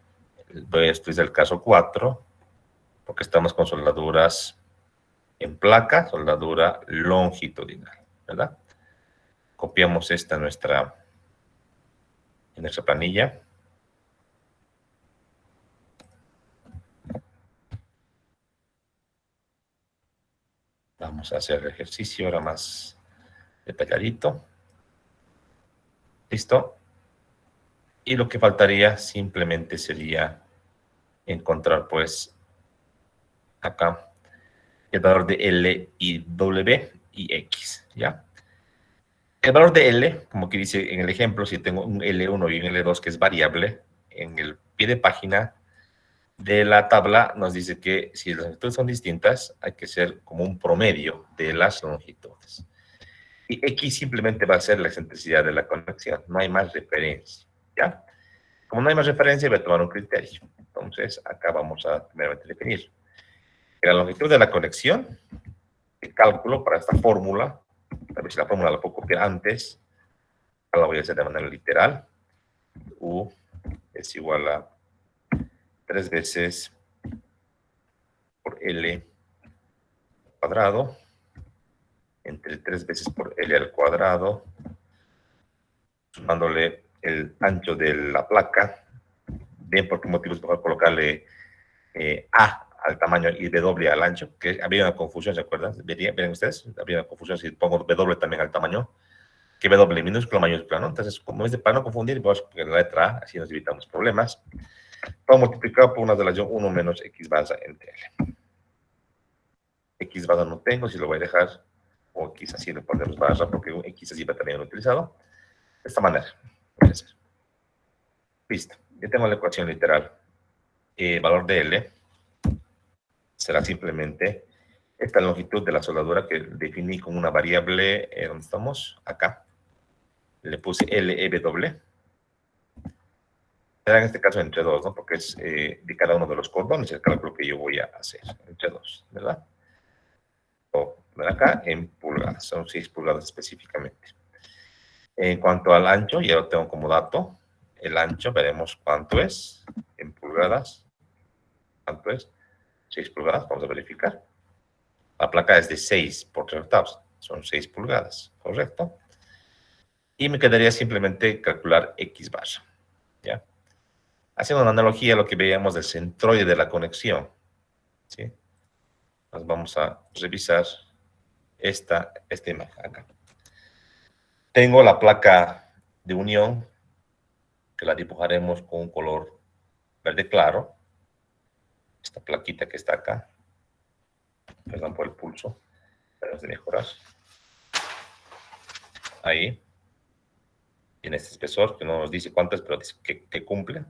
Voy a utilizar el caso 4, porque estamos con soldaduras en placa, soldadura longitudinal, ¿verdad? Copiamos esta en nuestra planilla. Vamos a hacer el ejercicio ahora más detalladito. ¿Listo? Y lo que faltaría simplemente sería encontrar, pues, acá el valor de L y W y X, ¿ya? El valor de L, como que dice en el ejemplo, si tengo un L1 y un L2 que es variable, en el pie de página de la tabla nos dice que si las longitudes son distintas, hay que ser como un promedio de las longitudes. Y X simplemente va a ser la excentricidad de la conexión, no hay más referencia, ¿ya? Como no hay más referencia, voy a tomar un criterio. Entonces, acá vamos a primeramente definir que la longitud de la conexión, el cálculo para esta fórmula, a ver si la fórmula la puedo copiar antes, la voy a hacer de manera literal. U es igual a 3 veces por L cuadrado, entre 3 veces por L al cuadrado, sumándole el ancho de la placa. Bien, ¿por qué motivo es mejor colocarle A al tamaño y W al ancho? Que había una confusión, ¿se acuerdan? ¿Ven ustedes? Había una confusión si pongo W también al tamaño, que W minúscula, mayúscula, ¿no? Entonces, como es de para no confundir, vamos a poner la letra A, así nos evitamos problemas. Todo multiplicado por una relación 1 menos X barra entre L. X barra no tengo, si lo voy a dejar, o X así le ponemos barra, porque un X así va también utilizado. De esta manera. Listo. Ya tengo la ecuación literal. Valor de L será simplemente esta longitud de la soldadura que definí con una variable, ¿dónde estamos? Acá. Le puse LEW. Será en este caso entre 2, ¿no? Porque es de cada uno de los cordones el cálculo que yo voy a hacer. Entre 2, ¿verdad? O acá en pulgadas, son 6 pulgadas específicamente. En cuanto al ancho, ya lo tengo como dato. El ancho, veremos cuánto es en pulgadas. ¿Cuánto es? 6 pulgadas, vamos a verificar. La placa es de 6 por 3 octavos, son 6 pulgadas, ¿correcto? Y me quedaría simplemente calcular X barra, ¿ya? Haciendo una analogía a lo que veíamos del centroide de la conexión, ¿sí? Nos vamos a revisar esta imagen acá. Tengo la placa de unión, que la dibujaremos con un color verde claro. Esta plaquita que está acá. Perdón por el pulso. Tenemos de mejorar. Ahí. Tiene este espesor, que no nos dice cuánto es, pero dice que cumple.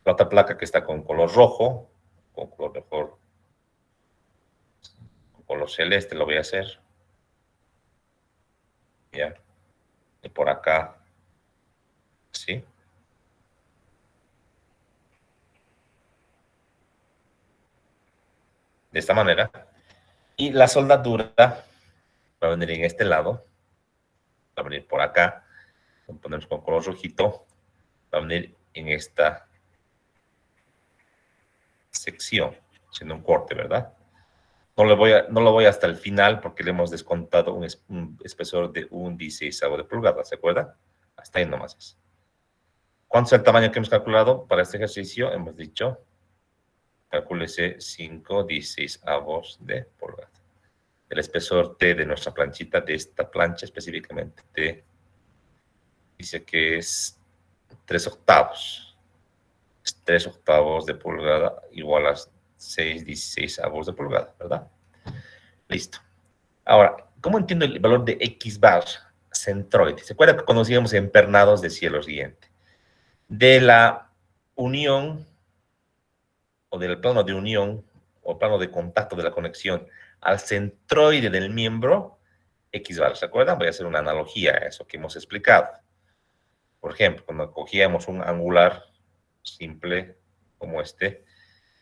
La otra placa que está con color rojo, con color mejor, con color celeste lo voy a hacer. Ya. Y por acá, ¿sí? De esta manera. Y la soldadura va a venir en este lado, va a venir por acá, lo ponemos con color rojito, va a venir en esta sección, siendo un corte, ¿verdad? No lo voy hasta el final porque le hemos descontado un espesor de un 16avo de pulgada, ¿se acuerdan? Hasta ahí nomás es. ¿Cuánto es el tamaño que hemos calculado para este ejercicio? Hemos dicho, calcúlese 5/16avos de pulgada. El espesor T de nuestra planchita, de esta plancha específicamente, T, dice que es 3 octavos. 3 octavos de pulgada igual a 6/16avos de pulgada, ¿verdad? Listo. Ahora, ¿cómo entiendo el valor de X bar centroide? ¿Se acuerdan que cuando íbamos empernados decía lo siguiente? De la unión o del plano de unión o plano de contacto de la conexión al centroide del miembro, X bar, ¿se acuerdan? Voy a hacer una analogía a eso que hemos explicado. Por ejemplo, cuando cogíamos un angular simple como este,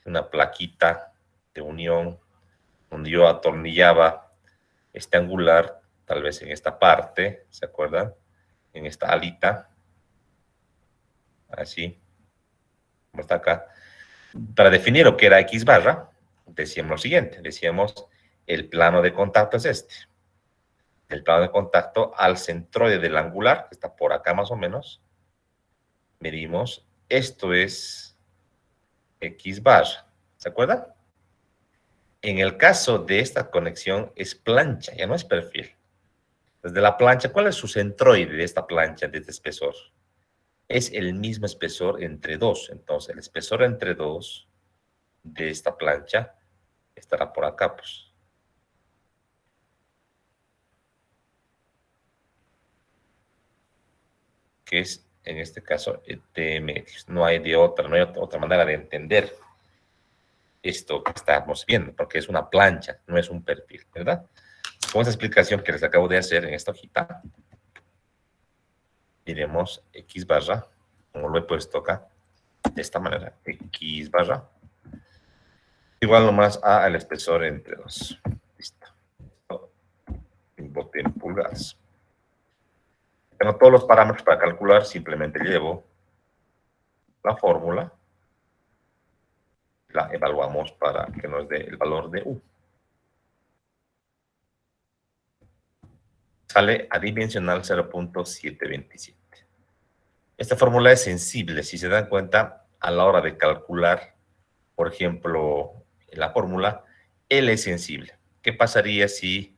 una plaquita de unión donde yo atornillaba este angular, tal vez en esta parte, ¿se acuerdan? En esta alita, así, como está acá. Para definir lo que era X barra, decíamos lo siguiente, decíamos el plano de contacto es este. El plano de contacto al centroide del angular, que está por acá más o menos, medimos, esto es X barra, ¿se acuerdan? En el caso de esta conexión es plancha, ya no es perfil. Desde la plancha, ¿cuál es su centroide de esta plancha, de este espesor? Es el mismo espesor entre dos. Entonces, el espesor entre dos de esta plancha estará por acá, pues. que es, en este caso, de medios. No hay otra manera de entender esto que estamos viendo, porque es una plancha, no es un perfil, ¿verdad? Con esa explicación que les acabo de hacer en esta hojita, diremos X barra, como lo he puesto acá, de esta manera, X barra, igual nomás a el espesor entre 2. Listo. Bote en pulgadas. Tengo todos los parámetros para calcular, simplemente llevo la fórmula, la evaluamos para que nos dé el valor de U. Sale adimensional 0.727. Esta fórmula es sensible, si se dan cuenta, a la hora de calcular, por ejemplo, la fórmula, L es sensible. ¿Qué pasaría si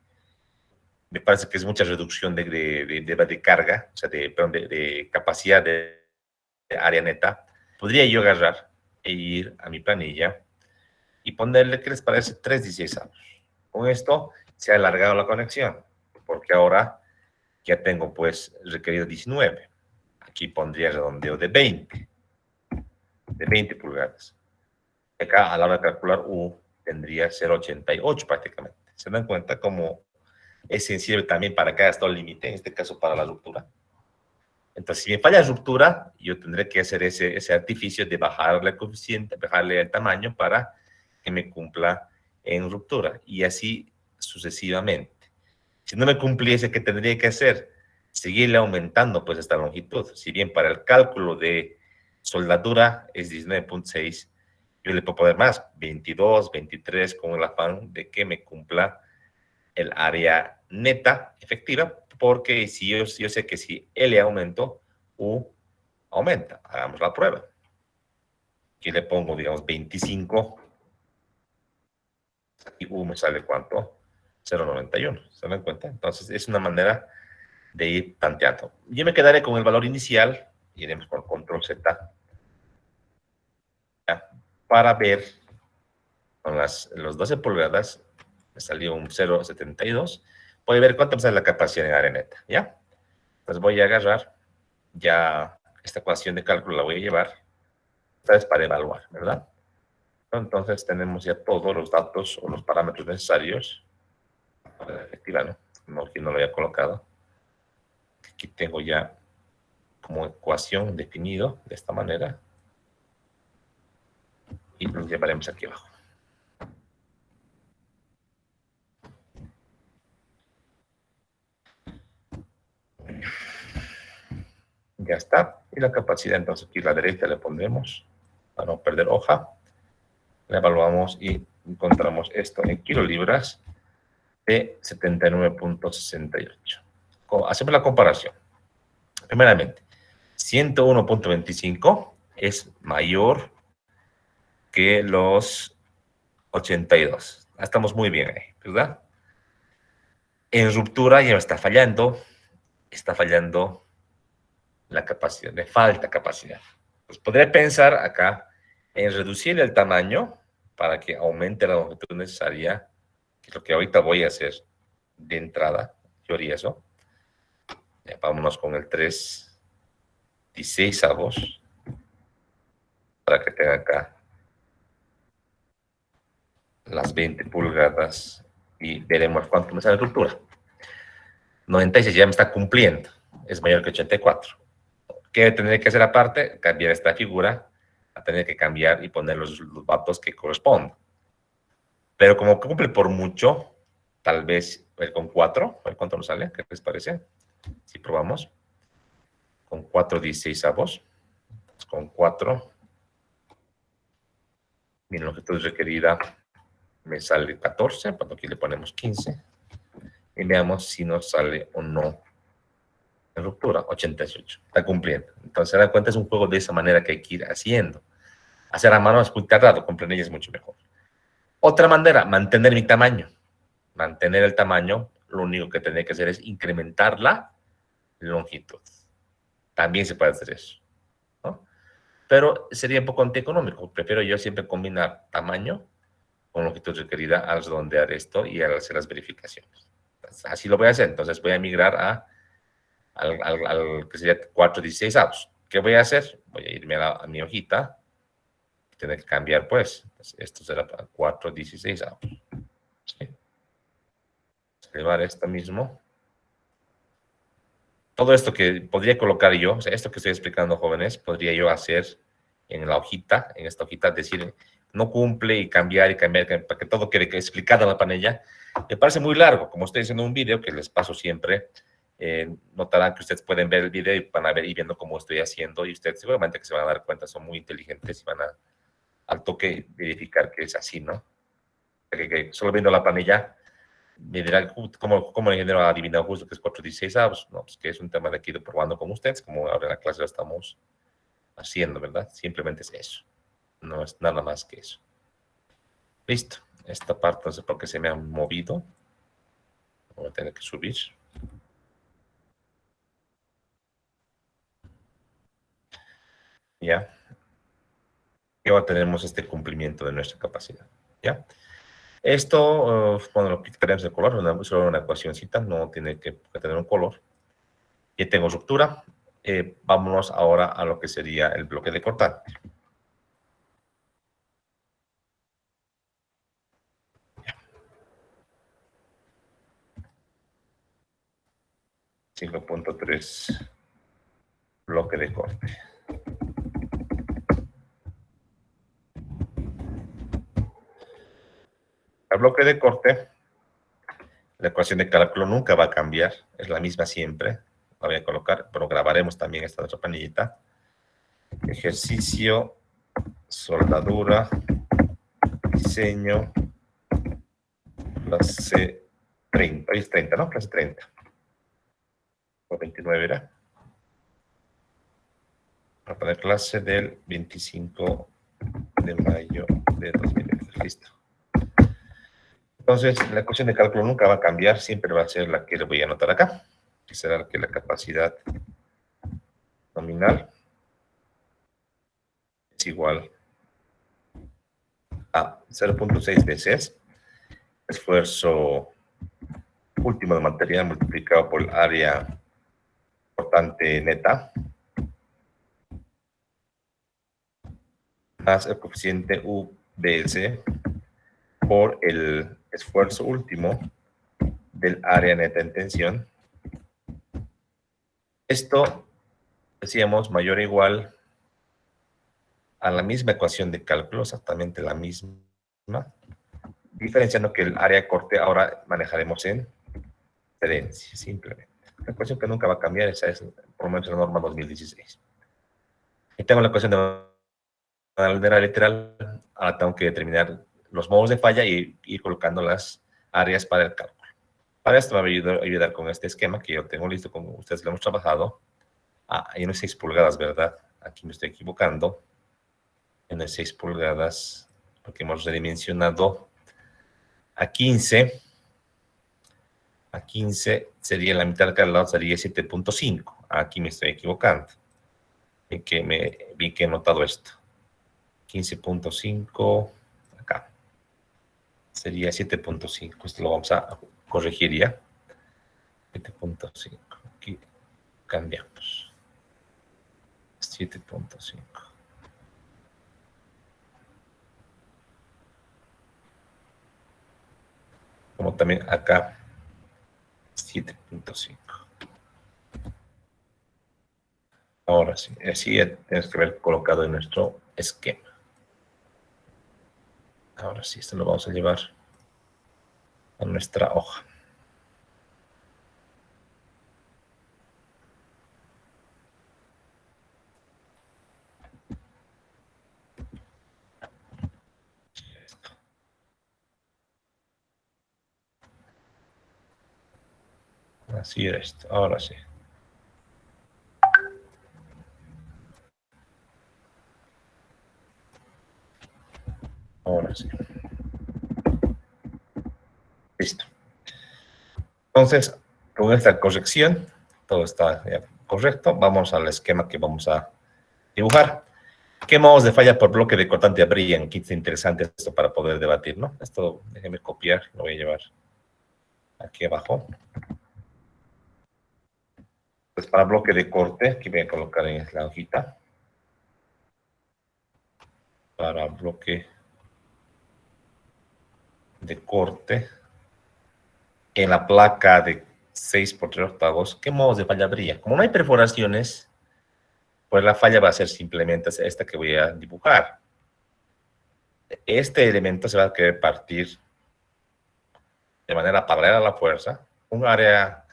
me parece que es mucha reducción de carga, o sea, de capacidad de área neta? Podría yo agarrar e ir a mi planilla y ponerle, ¿qué les parece? 3/16. Con esto se ha alargado la conexión, porque ahora ya tengo pues requerido 19. Aquí pondría redondeo de 20 pulgadas. Acá a la hora de calcular U tendría 0.88 prácticamente. ¿Se dan cuenta cómo es sensible también para cada estado límite, en este caso para la ruptura? Entonces, si me falla la ruptura, yo tendré que hacer ese artificio de bajarle el coeficiente, bajarle el tamaño para que me cumpla en ruptura, y así sucesivamente. Si no me cumpliese, ¿qué tendría que hacer? Seguirle aumentando pues esta longitud. Si bien para el cálculo de soldadura es 19.6, yo le puedo poner más, 22, 23, con el afán de que me cumpla el área neta efectiva, porque si yo sé que si L aumento, U aumenta. Hagamos la prueba. Aquí le pongo, digamos, 25. Y U me sale ¿cuánto? 0.91. ¿Se dan cuenta? Entonces, es una manera de ir tanteando. Yo me quedaré con el valor inicial, iremos con control Z, ¿ya? Para ver con los 12 pulgadas, me salió un 0.72. Voy a ver cuánto me sale la capacidad en área neta, ¿ya? Entonces voy a agarrar, ya esta ecuación de cálculo la voy a llevar, esta vez para evaluar, ¿verdad? Entonces tenemos ya todos los datos o los parámetros necesarios para la efectiva, ¿no? No, aquí no lo había colocado. Aquí tengo ya como ecuación definido de esta manera. Y lo llevaremos aquí abajo. Ya está. Y la capacidad, entonces aquí a la derecha le pondremos, para no perder hoja. La evaluamos y encontramos esto en kilolibras de 79.68. Hacemos la comparación. Primeramente, 101.25 es mayor que los 82. Estamos muy bien ahí, ¿verdad? En ruptura ya está fallando la capacidad, me falta capacidad. Pues podría pensar acá en reducir el tamaño para que aumente la longitud necesaria, que es lo que ahorita voy a hacer de entrada. Yo haría eso. Ya, vámonos con el 3/16 para que tenga acá las 20 pulgadas y veremos cuánto me sale la ruptura. 96 ya me está cumpliendo, es mayor que 84. ¿Qué tendré que hacer aparte? Cambiar esta figura, a tener que cambiar y poner los datos que corresponden. Pero como cumple por mucho, tal vez con 4, a ver cuánto nos sale, ¿qué les parece? Si probamos, con 4/16, con 4, mi longitud requerida me sale 14, cuando aquí le ponemos 15, y veamos si nos sale o no en ruptura, 88, está cumpliendo. Entonces, se da cuenta, es un juego de esa manera que hay que ir haciendo. Hacer a mano es muy tardado, con planilla es mucho mejor. Otra manera, mantener mi tamaño. Mantener el tamaño, lo único que tendré que hacer es incrementar la longitud. También se puede hacer eso, ¿no? Pero sería un poco antieconómico. Prefiero yo siempre combinar tamaño con longitud requerida al redondear esto y al hacer las verificaciones. Entonces, así lo voy a hacer. Entonces voy a migrar a que sería 4/16. ¿Qué voy a hacer? Voy a irme a mi hojita. Tiene que cambiar, pues. Esto será para 4/16. ¿Sí? Llevar esto mismo. Todo esto que podría colocar yo, o sea, esto que estoy explicando, jóvenes, podría yo hacer en la hojita, en esta hojita, decir, no cumple y cambiar, para que todo quede explicado en la panella. Me parece muy largo, como estoy haciendo un video que les paso siempre, notarán que ustedes pueden ver el video y van a ver y viendo cómo estoy haciendo, y ustedes seguramente que se van a dar cuenta, son muy inteligentes y van a, al toque, verificar que es así, ¿no? Que solo viendo la panella, me dirán, ¿cómo el ingeniero ha adivinado justo que es 4/16? No, pues que es un tema de que he ido probando con ustedes, como ahora en la clase lo estamos haciendo, ¿verdad? Simplemente es eso, no es nada más que eso. Listo, esta parte no sé por qué se me ha movido, voy a tener que subir. Ya, y ahora tenemos este cumplimiento de nuestra capacidad, ¿ya? Esto, bueno, lo que queremos el color, solo una ecuacióncita, no tiene que tener un color. Ya tengo ruptura. Vámonos ahora a lo que sería el bloque de cortante. .3 bloque de corte. El bloque de corte, la ecuación de cálculo nunca va a cambiar, es la misma siempre. La voy a colocar, pero grabaremos también esta otra panellita. Ejercicio, soldadura, diseño, clase 30. Hoy es 30, ¿no? Clase 30. O 29 era. Para poner clase del 25 de mayo de 2020. Listo. Entonces, la ecuación de cálculo nunca va a cambiar, siempre va a ser la que le voy a anotar acá, que será que la capacidad nominal es igual a 0.6 veces esfuerzo último de material multiplicado por el área cortante neta más el coeficiente UBS por el esfuerzo último del área neta en tensión. Esto, decíamos, mayor o igual a la misma ecuación de cálculo, exactamente la misma, diferenciando que el área de corte ahora manejaremos en diferencia, simplemente. La ecuación que nunca va a cambiar, esa es por lo menos la norma 2016. Y tengo la ecuación de manera literal, ahora tengo que determinar los modos de falla y ir colocando las áreas para el cálculo. Para esto me va a ayudar con este esquema que yo tengo listo, como ustedes lo hemos trabajado. Hay unas 6 pulgadas, ¿verdad? Aquí me estoy equivocando. En las 6 pulgadas, porque hemos redimensionado a 15. A 15 sería la mitad de cada lado, sería 7.5. Aquí me estoy equivocando. Bien que he notado esto. 15.5, acá. Sería 7.5. Esto lo vamos a corregir ya. 7.5. Aquí cambiamos. 7.5. Como también acá, 7.5. Ahora sí, así ya tienes que haber colocado en nuestro esquema. Ahora sí, esto lo vamos a llevar a nuestra hoja. Así era esto, ahora sí. Ahora sí. Listo. Entonces, con esta corrección, todo está ya correcto. Vamos al esquema que vamos a dibujar. ¿Qué modos de falla por bloque de cortante habrían? Qué interesante esto para poder debatir, ¿no? Esto, déjenme copiar, lo voy a llevar aquí abajo. Pues para bloque de corte, aquí voy a colocar en la hojita. Para bloque de corte. En la placa de 6 por 3 octavos, ¿qué modos de falla habría? Como no hay perforaciones, pues la falla va a ser simplemente esta que voy a dibujar. Este elemento se va a querer partir de manera paralela a la fuerza, un área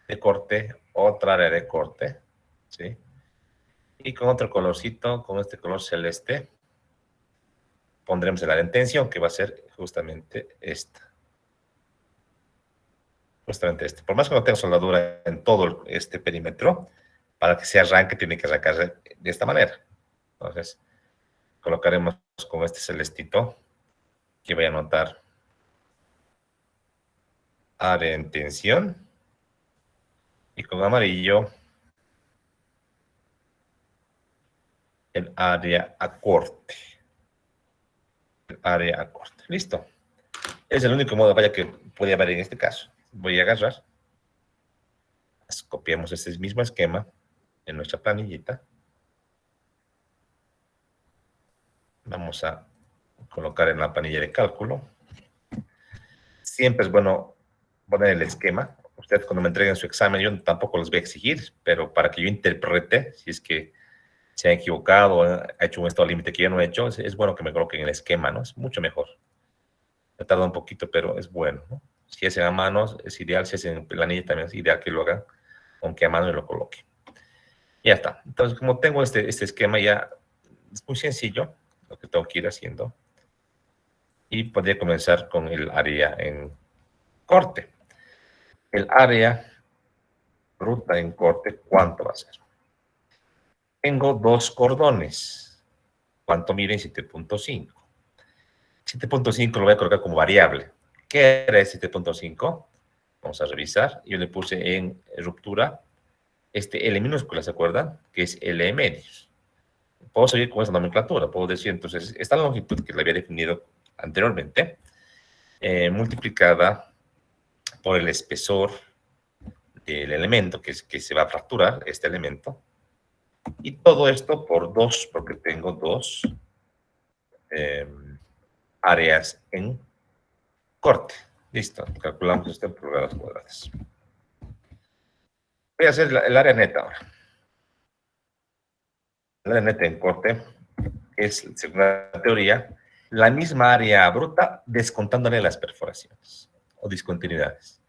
de corte, otra área de corte, ¿sí? Y con otro colorcito, con este color celeste, pondremos el área en tensión, que va a ser justamente esta. Justamente este. Por más que no tenga soldadura en todo este perímetro, para que se arranque, tiene que arrancar de esta manera. Entonces, colocaremos con este celestito, que voy a anotar área en tensión, y con amarillo, el área a corte. El área a corte. Listo. Es el único modo de falla que puede haber en este caso. Voy a agarrar. Copiamos este mismo esquema en nuestra planillita. Vamos a colocar en la planilla de cálculo. Siempre es bueno poner el esquema. Ustedes cuando me entreguen su examen, yo tampoco los voy a exigir, pero para que yo interprete, si es que se ha equivocado, ha hecho un estado límite que yo no he hecho, es bueno que me coloquen el esquema, ¿no? Es mucho mejor. Me tarda un poquito, pero es bueno, ¿no? Si es a mano, es ideal. Si es en planilla, también es ideal que lo hagan, aunque a mano lo coloque. Ya está. Entonces, como tengo este esquema ya, es muy sencillo lo que tengo que ir haciendo. Y podría comenzar con el área en corte. El área bruta en corte, ¿cuánto va a ser? Tengo dos cordones. ¿Cuánto miden? 7.5. 7.5 lo voy a colocar como variable. ¿Qué era 7.5? Vamos a revisar. Yo le puse en ruptura este L minúscula, ¿se acuerdan? Que es L medios. Puedo seguir con esa nomenclatura. Puedo decir, entonces, esta longitud que le había definido anteriormente, multiplicada por el espesor del elemento que se va a fracturar, este elemento. Y todo esto por 2, porque tengo dos áreas en corte. Listo, calculamos esto en pulgadas cuadradas. Voy a hacer el área neta ahora. El área neta en corte es, según la teoría, la misma área bruta descontándole las perforaciones o discontinuidades.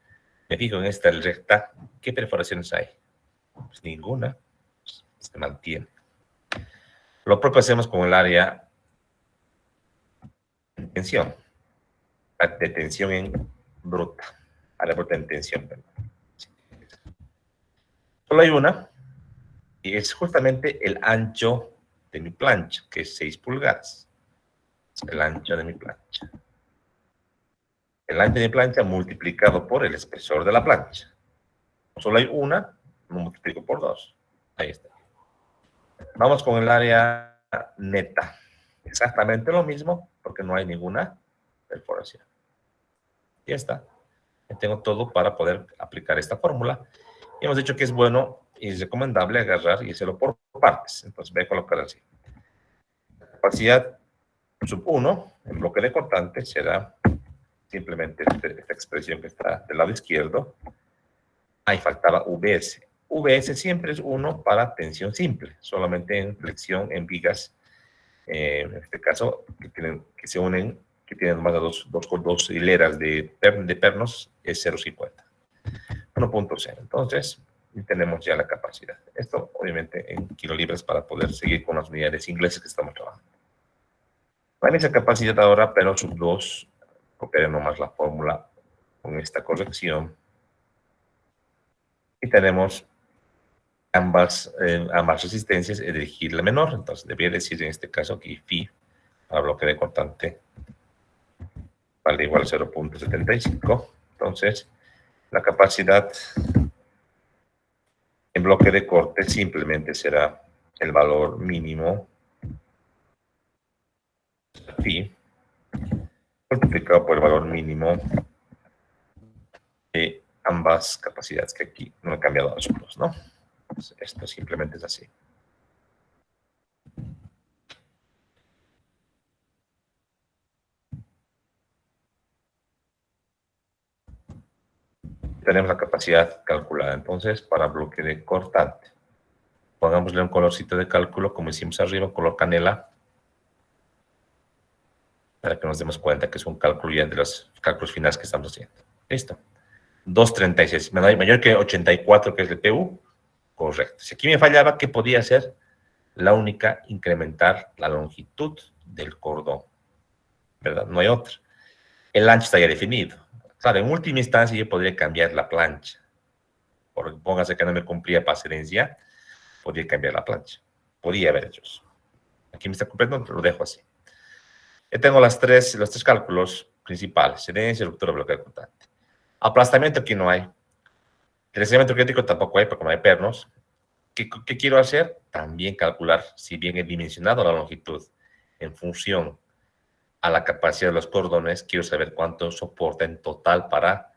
Me fijo en esta recta, ¿qué perforaciones hay? Pues ninguna, se mantiene. Lo propio hacemos con el área en tensión, de tensión en bruta, área bruta en tensión. Solo hay una, y es justamente el ancho de mi plancha, que es 6 pulgadas. Es el ancho de mi plancha. El ancho de mi plancha multiplicado por el espesor de la plancha. Solo hay una, lo multiplico por 2. Ahí está. Vamos con el área neta. Exactamente lo mismo, porque no hay ninguna perforación. Ya está. Ya tengo todo para poder aplicar esta fórmula. Y hemos dicho que es bueno y es recomendable agarrar y hacerlo por partes. Entonces voy a colocar así. Capacidad sub 1 en bloque de cortante será simplemente esta expresión que está del lado izquierdo. Ahí faltaba VS. VS siempre es 1 para tensión simple, solamente en flexión en vigas, en este caso, que se unen, que tienen más de dos hileras de pernos, es 0.50. 1.0. Entonces, tenemos ya la capacidad. Esto, obviamente, en kilolibras para poder seguir con las unidades inglesas que estamos trabajando. Van esa capacidad ahora, pero sub 2, copiaré nomás la fórmula con esta corrección. Y tenemos ambas resistencias, elegir la menor. Entonces, debería decir en este caso que phi para bloque de cortante vale igual a 0.75. Entonces, la capacidad en bloque de corte simplemente será el valor mínimo phi multiplicado por el valor mínimo de ambas capacidades, que aquí no he cambiado los otros, ¿no? Pues esto simplemente es así. Tenemos la capacidad calculada. Entonces, para bloque de cortante, pongámosle un colorcito de cálculo, como hicimos arriba, color canela, para que nos demos cuenta que es un cálculo ya de los cálculos finales que estamos haciendo. Listo. 236, mayor que 84, que es el PU, correcto. Si aquí me fallaba, ¿qué podía hacer? La única, incrementar la longitud del cordón, ¿verdad? No hay otra. El ancho está ya definido. Claro, en última instancia yo podría cambiar la plancha. Porque póngase que no me cumplía paciencia, podría cambiar la plancha. Podría haber hecho eso. Aquí me está cumpliendo, lo dejo así. Yo tengo los tres cálculos principales: herencia, ruptura, bloqueo cortante. Aplastamiento aquí no hay. Crecimiento crítico tampoco hay, porque no hay pernos. ¿Qué quiero hacer? También calcular, si bien he dimensionado la longitud en función a la capacidad de los cordones, quiero saber cuánto soporta en total para,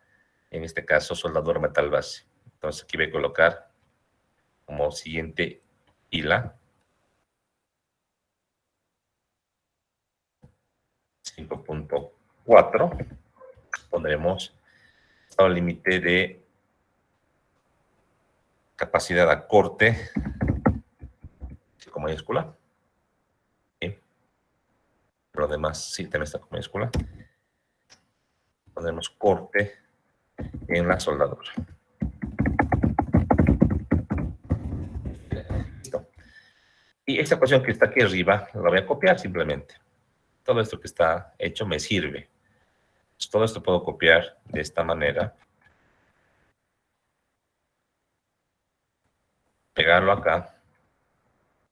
en este caso, soldadura metal base. Entonces aquí voy a colocar como siguiente hila 5.4. Pondremos estado límite de capacidad a corte con mayúscula. ¿Sí? Lo demás sí también está con mayúscula. Pondremos corte en la soldadura. Listo. Y esta ecuación que está aquí arriba la voy a copiar simplemente. Todo esto que está hecho me sirve. Pues todo esto puedo copiar de esta manera. Pegarlo acá.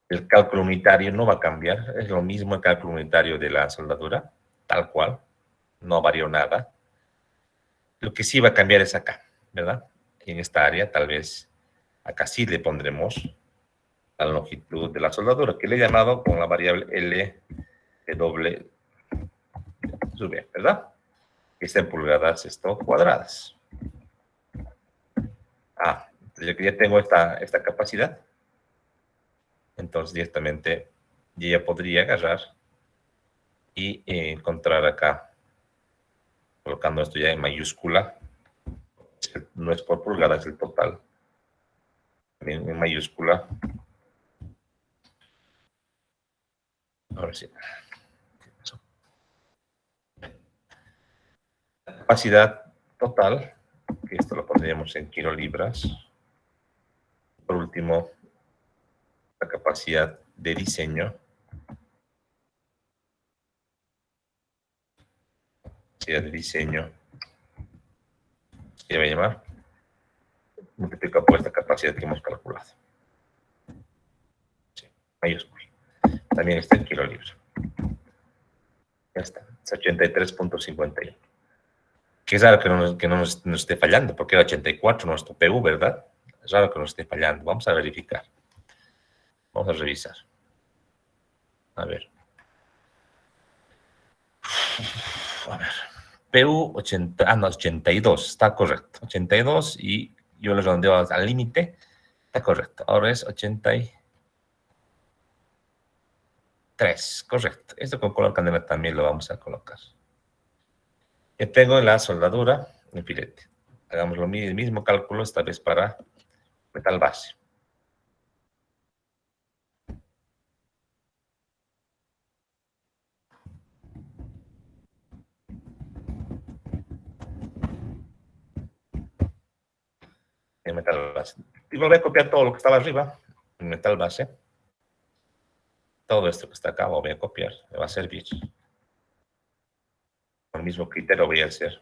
El cálculo unitario no va a cambiar. Es lo mismo el cálculo unitario de la soldadura. Tal cual. No varió nada. Lo que sí va a cambiar es acá, ¿verdad? En esta área, tal vez acá sí le pondremos la longitud de la soldadura, que le he llamado con la variable L de doble sube, ¿verdad? Que está en pulgadas esto cuadradas. Entonces yo ya tengo esta capacidad. Entonces directamente yo ya podría agarrar y encontrar acá, colocando esto ya en mayúscula. No es por pulgada, es el total. También en mayúscula. Ahora sí. Capacidad total, que esto lo pondríamos en kilolibras. Por último, la capacidad de diseño. Capacidad de diseño. Se va a llamar. Multiplica por esta capacidad que hemos calculado. Sí, mayúscula. También está en kilolibras. Ya está, es 83.51. Que es raro que no nos esté fallando, porque era 84 nuestro PU, ¿verdad? Es raro que nos esté fallando. Vamos a verificar. Vamos a revisar. A ver. A ver. PU 82, está correcto. 82 y yo lo redondeo al límite. Está correcto. Ahora es 83, correcto. Esto con color candela también lo vamos a colocar. Ya tengo la soldadura en filete. Hagamos el mismo cálculo, esta vez para metal base. En metal base. Y voy a copiar todo lo que estaba arriba en metal base. Todo esto que está acá lo voy a copiar, me va a servir. Con el mismo criterio voy a hacer.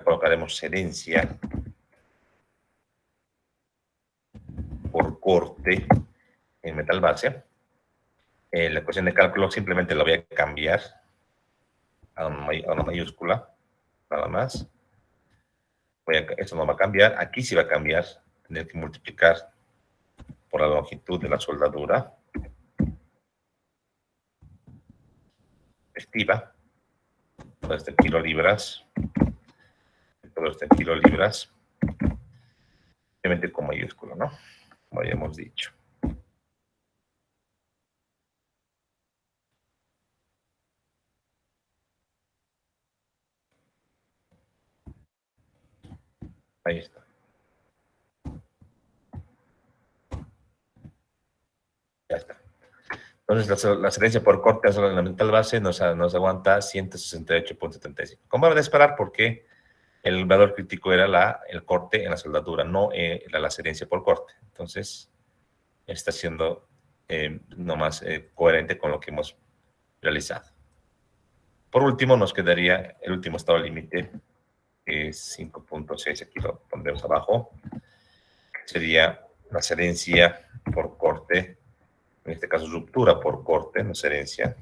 Colocaremos herencia por corte en metal base. La ecuación de cálculo simplemente la voy a cambiar a una mayúscula, nada más. Esto no va a cambiar, aquí sí va a cambiar, tener que multiplicar por la longitud de la soldadura efectiva, todo esto en kilolibras, todo esto en kilolibras, evidentemente con mayúscula, ¿no? Como habíamos dicho. Ahí está. Ya está. Entonces, la herencia por corte a la elemental base nos aguanta 168.75. Como era de esperar, porque el valor crítico era el corte en la soldadura, no la herencia por corte. Entonces, está siendo nomás coherente con lo que hemos realizado. Por último, nos quedaría el último estado límite, que es 5.6, aquí lo pondremos abajo, sería la herencia por corte, en este caso ruptura por corte, no es herencia,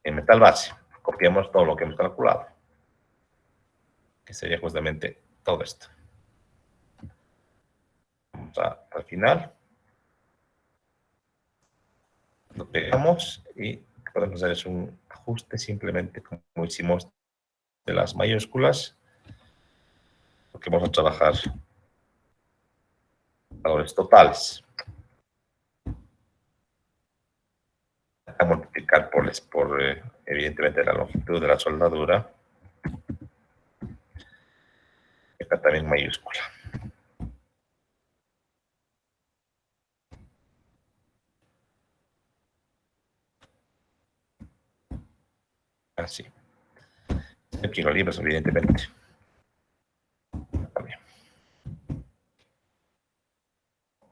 en metal base. Copiamos todo lo que hemos calculado, que sería justamente todo esto. Vamos al final. Lo pegamos y podemos hacer es un ajuste simplemente como hicimos de las mayúsculas, porque vamos a trabajar valores totales. A multiplicar por evidentemente la longitud de la soldadura. Acá también mayúscula. Así. Aquí lo libres, evidentemente. También.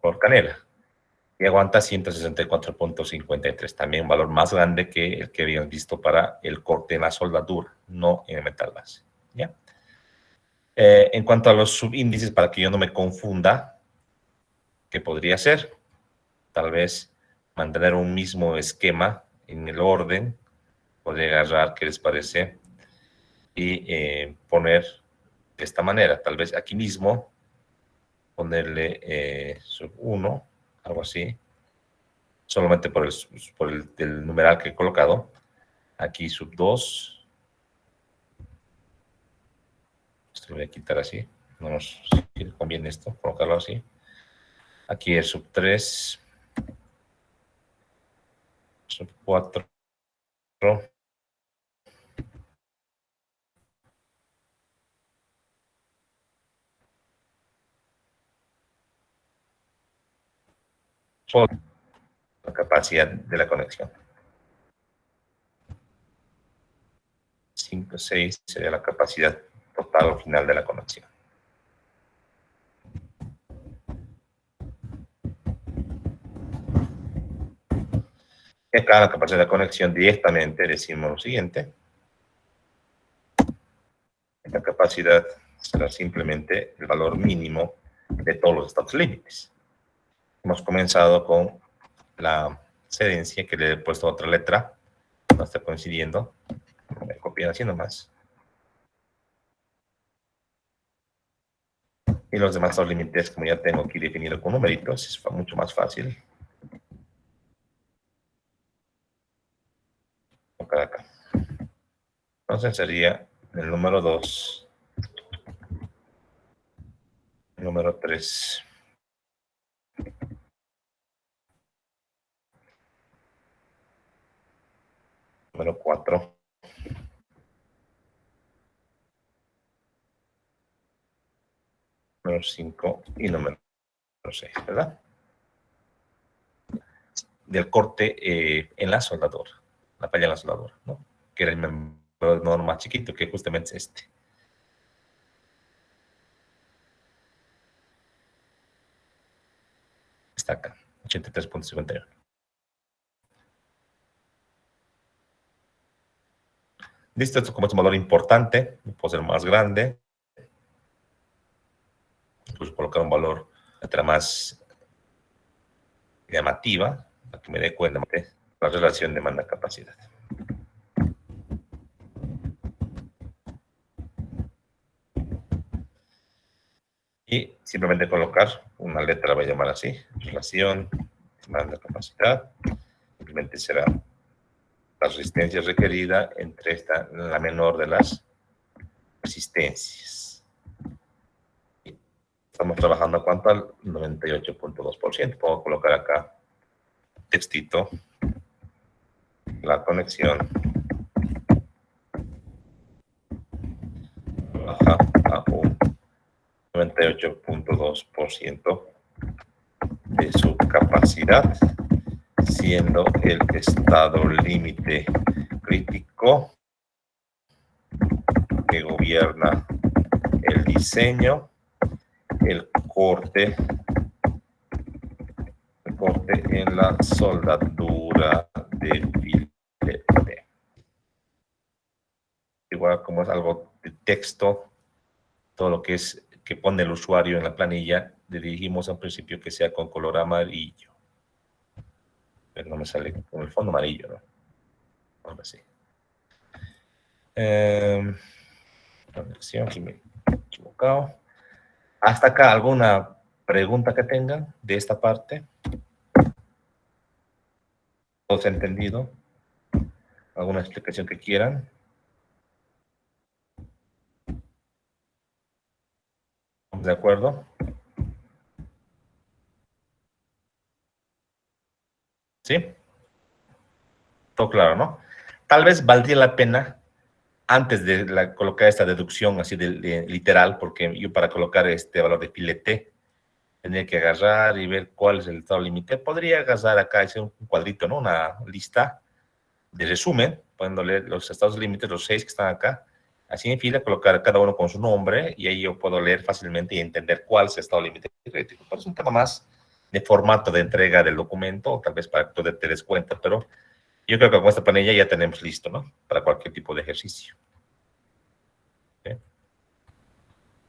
Por canela. Y aguanta 164.53. También un valor más grande que el que habían visto para el corte en la soldadura, no en el metal base. ¿Ya? En cuanto a los subíndices, para que yo no me confunda, ¿qué podría ser? Tal vez mantener un mismo esquema en el orden. Podría agarrar, ¿qué les parece? Y poner de esta manera. Tal vez aquí mismo ponerle sub 1, algo así. Solamente por el numeral que he colocado. Aquí sub 2. Esto lo voy a quitar así. No nos conviene esto, colocarlo así. Aquí es sub 3. Sub 4. La capacidad de la conexión. 5, 6 sería la capacidad total o final de la conexión. Y acá la capacidad de conexión directamente decimos lo siguiente. La capacidad será simplemente el valor mínimo de todos los estados límites. Hemos comenzado con la cedencia, que le he puesto otra letra, no está coincidiendo. Voy a copiar así nomás. Y los demás estados límites, como ya tengo aquí definido con numeritos, es mucho más fácil. Colocar acá. Entonces sería el número 2, el número 3, número 4, número 5 y número 6, ¿verdad? Del corte en la soldadura, la falla en la soldadura, ¿no? Que era el menor más chiquito, que justamente es este. Está acá, 83.51. Listo, esto como es un valor importante, puede ser más grande. Incluso colocar un valor de letra más llamativa, para que me dé cuenta de la relación demanda-capacidad. Y simplemente colocar una letra, la voy a llamar así, relación demanda-capacidad. Simplemente será la resistencia requerida entre la menor de las resistencias. Estamos trabajando cuánto al 98.2%. Puedo colocar acá textito, la conexión baja a un 98.2% de su capacidad, siendo el estado límite crítico que gobierna el diseño, el corte en la soldadura de filete. Igual como es algo de texto, todo lo que es que pone el usuario en la planilla, le dirigimos a un principio que sea con color amarillo. Pero no me sale con el fondo amarillo, ¿no? Ahora sí. Conexión, aquí me he equivocado. Hasta acá, ¿alguna pregunta que tengan de esta parte? ¿Todos entendido? ¿Alguna explicación que quieran? ¿De acuerdo? ¿Sí? Todo claro, ¿no? Tal vez valdría la pena, antes de colocar esta deducción así de literal, porque yo para colocar este valor de filete, tendría que agarrar y ver cuál es el estado límite. Podría agarrar acá, hacer un cuadrito, ¿no? Una lista de resumen, poniéndole los estados límites, los 6 que están acá, así en fila, colocar cada uno con su nombre, y ahí yo puedo leer fácilmente y entender cuál es el estado límite crítico. Pero es un tema más de formato de entrega del documento, tal vez para que tú te des cuenta, pero yo creo que con esta planilla ya tenemos listo, ¿no? Para cualquier tipo de ejercicio. ¿Sí?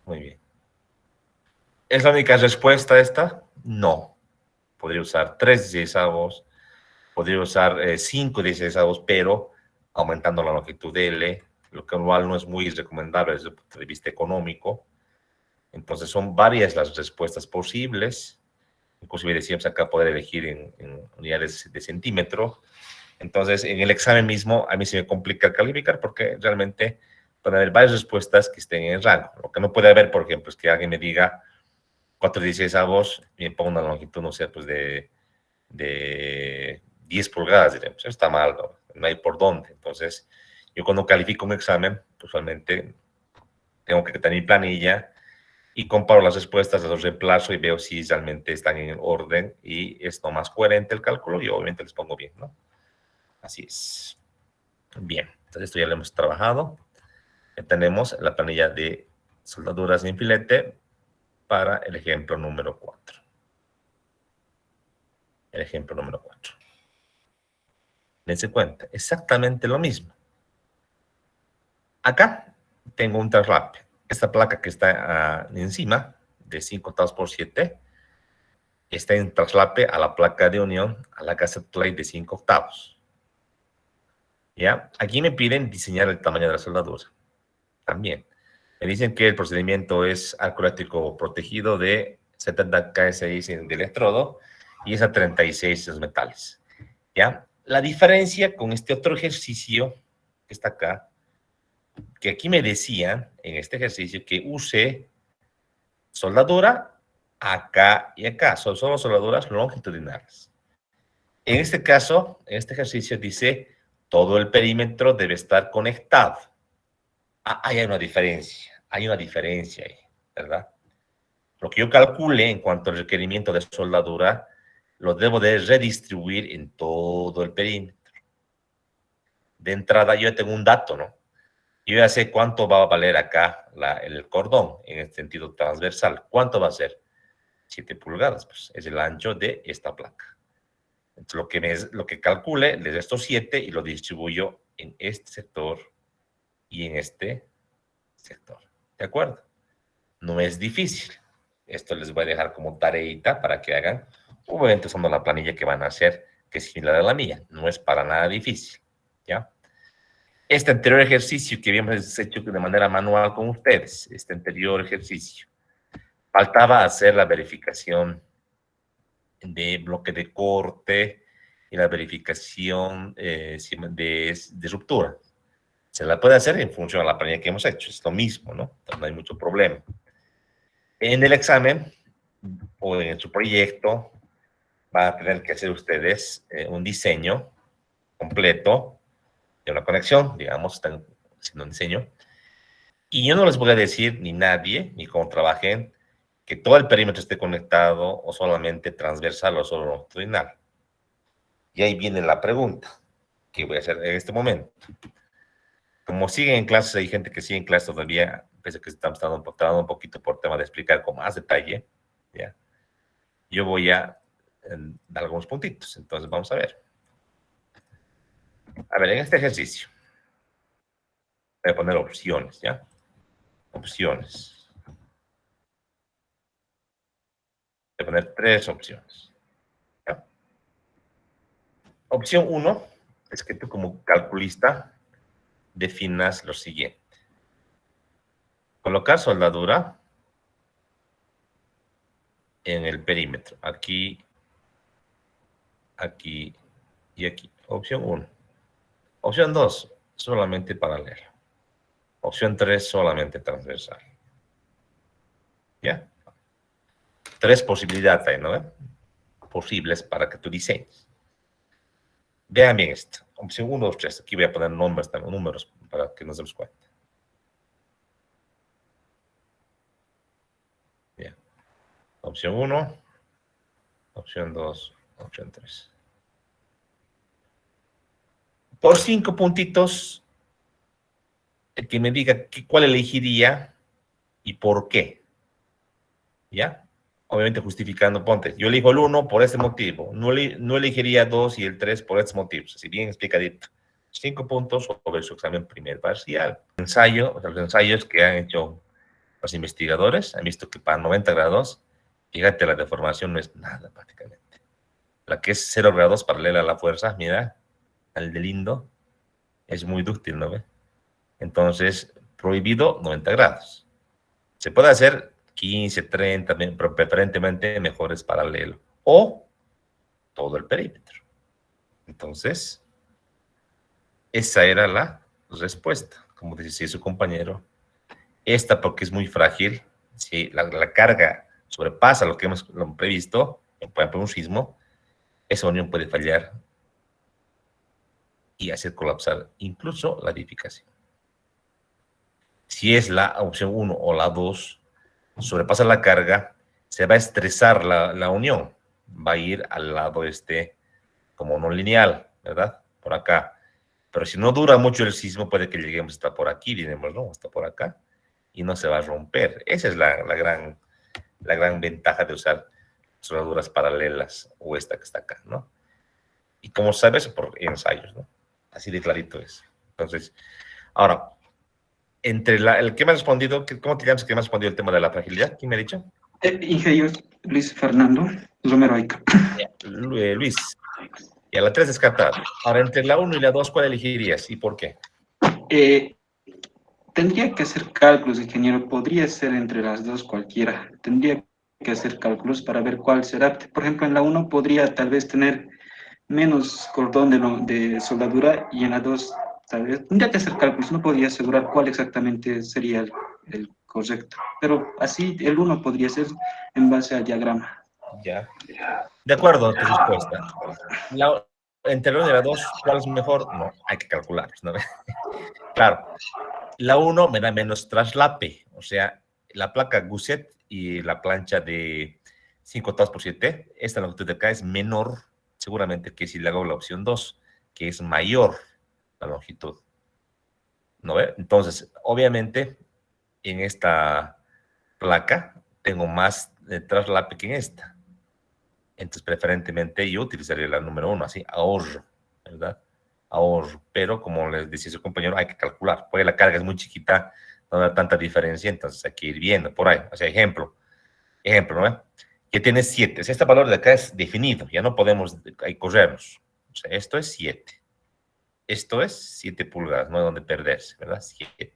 Muy bien. ¿Es la única respuesta a esta? No. Podría usar 3 16avos, podría usar 5 16avos, pero aumentando la longitud de L, lo que igual no es muy recomendable desde el punto de vista económico. Entonces son varias las respuestas posibles. Inclusive decíamos acá poder elegir en unidades de centímetro. Entonces, en el examen mismo, a mí se me complica calificar porque realmente puede haber varias respuestas que estén en el rango. Lo que no puede haber, por ejemplo, es que alguien me diga 4 16avos y me ponga una longitud, no sé, pues de 10 pulgadas, diremos. Eso está mal, ¿no? No hay por dónde. Entonces, yo cuando califico un examen, usualmente tengo que tener mi planilla y comparo las respuestas, las reemplazo y veo si realmente están en orden y es lo más coherente el cálculo y obviamente les pongo bien, ¿no? Así es. Bien, entonces esto ya lo hemos trabajado. Ya tenemos la planilla de soldaduras en filete para el ejemplo número 4. El ejemplo número 4. Dense cuenta, exactamente lo mismo. Acá tengo un traslape. Esta placa que está encima, de 5 octavos por 7, está en traslape a la placa de unión, a la cassette plate de 5 octavos. ¿Ya? Aquí me piden diseñar el tamaño de la soldadura. También. Me dicen que el procedimiento es arco eléctrico protegido de 70 kSI de electrodo y es a 36 los metales. ¿Ya? La diferencia con este otro ejercicio que está acá, que aquí me decían en este ejercicio que use soldadura acá y acá. Son solo soldaduras longitudinales. En este caso, en este ejercicio dice todo el perímetro debe estar conectado. Ahí hay una diferencia ahí, ¿verdad? Lo que yo calcule en cuanto al requerimiento de soldadura, lo debo de redistribuir en todo el perímetro. De entrada yo ya tengo un dato, ¿no? Yo ya sé cuánto va a valer acá el cordón en el sentido transversal. ¿Cuánto va a ser? 7 pulgadas, pues es el ancho de esta placa. Entonces, lo que calcule, le resto 7 y lo distribuyo en este sector y en este sector. ¿De acuerdo? No es difícil. Esto les voy a dejar como tareita para que hagan, obviamente usando la planilla que van a hacer, que es similar a la mía. No es para nada difícil, ¿ya? Este anterior ejercicio que habíamos hecho de manera manual con ustedes, este anterior ejercicio, faltaba hacer la verificación de bloque de corte y la verificación de ruptura. Se la puede hacer en función a la planilla que hemos hecho. Es lo mismo, ¿no? No hay mucho problema. En el examen o en su proyecto van a tener que hacer ustedes un diseño completo de una conexión, digamos, están haciendo un diseño. Y yo no les voy a decir, ni nadie, ni cómo trabajen, que todo el perímetro esté conectado o solamente transversal o solo longitudinal. Y ahí viene la pregunta que voy a hacer en este momento. Como siguen en clases, hay gente que sigue en clases todavía, pese a que estamos tardando un poquito por tema de explicar con más detalle, ¿ya? Yo voy a dar algunos puntitos. Entonces, vamos a ver. A ver, en este ejercicio, voy a poner opciones, ¿ya? Opciones. Voy a poner 3 opciones. ¿Ya? Opción 1 es que tú como calculista definas lo siguiente. Colocar soldadura en el perímetro. Aquí, aquí y aquí. Opción 1. Opción 2, solamente paralelo. Opción 3, solamente transversal. ¿Ya? 3 posibilidades hay, ¿no? Posibles para que tú diseñes. Vean bien esto. Opción 1, 2, 3. Aquí voy a poner números para que nos demos cuenta. Bien. Opción 1, opción 2, opción 3. Por 5 puntitos, el que me diga cuál elegiría y por qué. ¿Ya? Obviamente justificando, ponte, yo elijo el 1 por este motivo, no elegiría 2 y el 3 por estos motivos, así bien explicadito. 5 puntos sobre su examen primer parcial. Ensayo, o sea, los ensayos que han hecho los investigadores han visto que para 90 grados, fíjate, la deformación no es nada prácticamente. La que es 0 grados paralela a la fuerza, mira, al de lindo, es muy dúctil, ¿no ve? Entonces, prohibido 90 grados. Se puede hacer 15, 30, pero preferentemente mejor es paralelo. O todo el perímetro. Entonces, esa era la respuesta. Como decía su compañero, esta porque es muy frágil, si la carga sobrepasa lo que hemos previsto, por ejemplo, un sismo, esa unión puede fallar y hacer colapsar incluso la edificación. Si es la opción 1 o la 2, sobrepasa la carga, se va a estresar la unión, va a ir al lado como no lineal, ¿verdad? Por acá. Pero si no dura mucho el sismo, puede que lleguemos hasta por aquí, diremos, ¿no? Hasta por acá, y no se va a romper. Esa es la gran ventaja de usar soldaduras paralelas o esta que está acá, ¿no? Y como sabes, por ensayos, ¿no? Así de clarito es. Entonces, ahora, entre el que me ha respondido, ¿cómo te llamas que me ha respondido el tema de la fragilidad? ¿Quién me ha dicho? Ingeniero Luis Fernando Romero Aica. Luis. Y a la 3 descartado. Ahora, entre la 1 y la 2, ¿cuál elegirías y por qué? Tendría que hacer cálculos, ingeniero. Podría ser entre las dos cualquiera. Tendría que hacer cálculos para ver cuál será. Por ejemplo, en la 1 podría tal vez tener menos cordón de soldadura y en la 2 tal vez tendría que hacer cálculos. No podría asegurar cuál exactamente sería el correcto. Pero así el 1 podría ser en base al diagrama. Ya. De acuerdo a tu respuesta. Entre la 1 y la 2, ¿cuál es mejor? No, hay que calcular, ¿no? Claro, la 1 me da menos traslape, o sea, la placa Gusset y la plancha de 5 octavos por 7, esta longitud de acá es menor, seguramente, que si le hago la opción 2, que es mayor la longitud. ¿No ve? Entonces, obviamente, en esta placa tengo más traslape que en esta. Entonces, preferentemente, yo utilizaría la número 1, así, ahorro, ¿verdad? Ahorro. Pero, como les decía su compañero, hay que calcular, porque la carga es muy chiquita, no da tanta diferencia, entonces hay que ir viendo por ahí. O sea, ejemplo, ¿no? Que tiene 7. O sea, este valor de acá es definido, ya no podemos corrernos. O sea, esto es 7. Esto es 7 pulgadas, no hay donde perderse, ¿verdad? 7.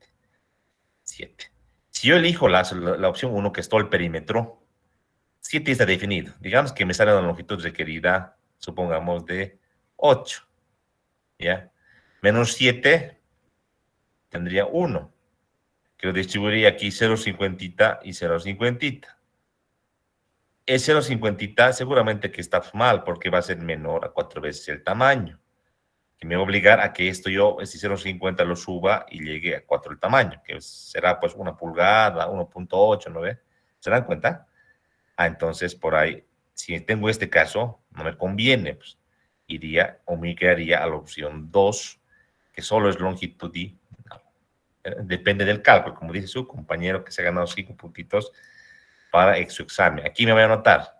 7. Si yo elijo la opción 1, que es todo el perímetro, 7 está definido. Digamos que me sale la longitud requerida, supongamos, de 8. ¿Ya? Menos 7 tendría 1. que lo distribuiría aquí 0,50 y 0,50. El 0,50 seguramente que está mal porque va a ser menor a 4 veces el tamaño, que me va a obligar a que esto yo, ese 0,50 lo suba y llegue a 4 el tamaño, que será pues 1 pulgada, 1,8, ¿no ve? ¿Se dan cuenta? Entonces por ahí, si tengo este caso, no me conviene, pues iría o migraría a la opción 2, que solo es longitudinal. Depende del cálculo, como dice su compañero que se ha ganado 5 puntitos para su examen. Aquí me voy a anotar.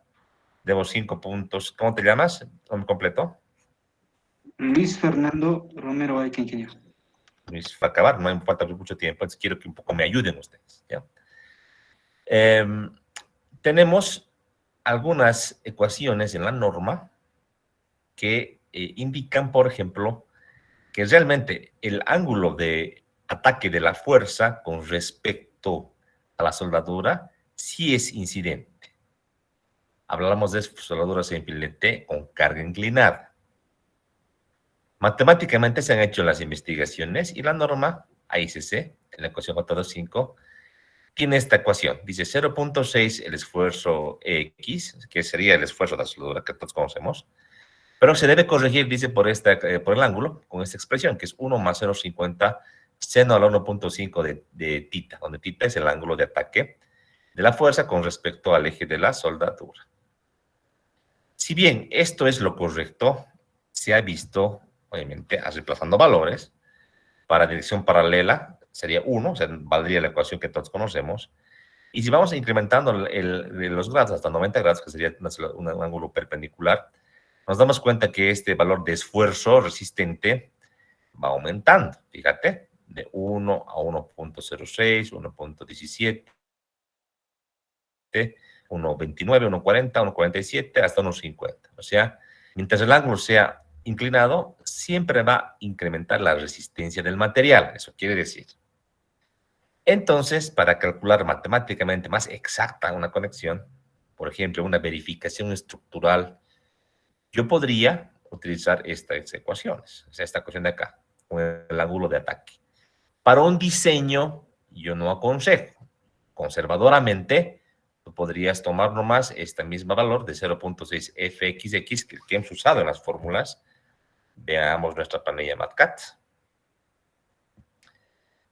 Debo 5 puntos. ¿Cómo te llamas? ¿Nombre completo? Luis Fernando Romero Ayca, ingeniero. Luis, va a acabar, no me falta mucho tiempo, entonces quiero que un poco me ayuden ustedes. ¿Ya? Tenemos algunas ecuaciones en la norma que indican, por ejemplo, que realmente el ángulo de ataque de la fuerza con respecto a la soldadura sí es incidente. Hablamos de soldadura sin filete con carga inclinada. Matemáticamente se han hecho las investigaciones y la norma AICC, en la ecuación 425, tiene esta ecuación. Dice 0,6 el esfuerzo X, que sería el esfuerzo de la soldadura que todos conocemos, pero se debe corregir, dice, por el ángulo, con esta expresión, que es 1 más 0,50 seno a la 1,5 de tita, donde tita es el ángulo de ataque de la fuerza con respecto al eje de la soldadura. Si bien esto es lo correcto, se ha visto, obviamente, reemplazando valores, para dirección paralela sería 1, o sea, valdría la ecuación que todos conocemos, y si vamos incrementando los grados hasta 90 grados, que sería un ángulo perpendicular, nos damos cuenta que este valor de esfuerzo resistente va aumentando, fíjate, de 1 a 1,06, 1,17, 1,29, 1,40, 1,47, hasta 1,50. O sea, mientras el ángulo sea inclinado, siempre va a incrementar la resistencia del material. Eso quiere decir. Entonces, para calcular matemáticamente más exacta una conexión, por ejemplo, una verificación estructural, yo podría utilizar estas ecuaciones, o sea, esta ecuación de acá, con el ángulo de ataque. Para un diseño, yo no aconsejo. Conservadoramente, tú podrías tomar nomás este mismo valor de 0,6 fxx que hemos usado en las fórmulas. Veamos nuestra planilla MATCAT.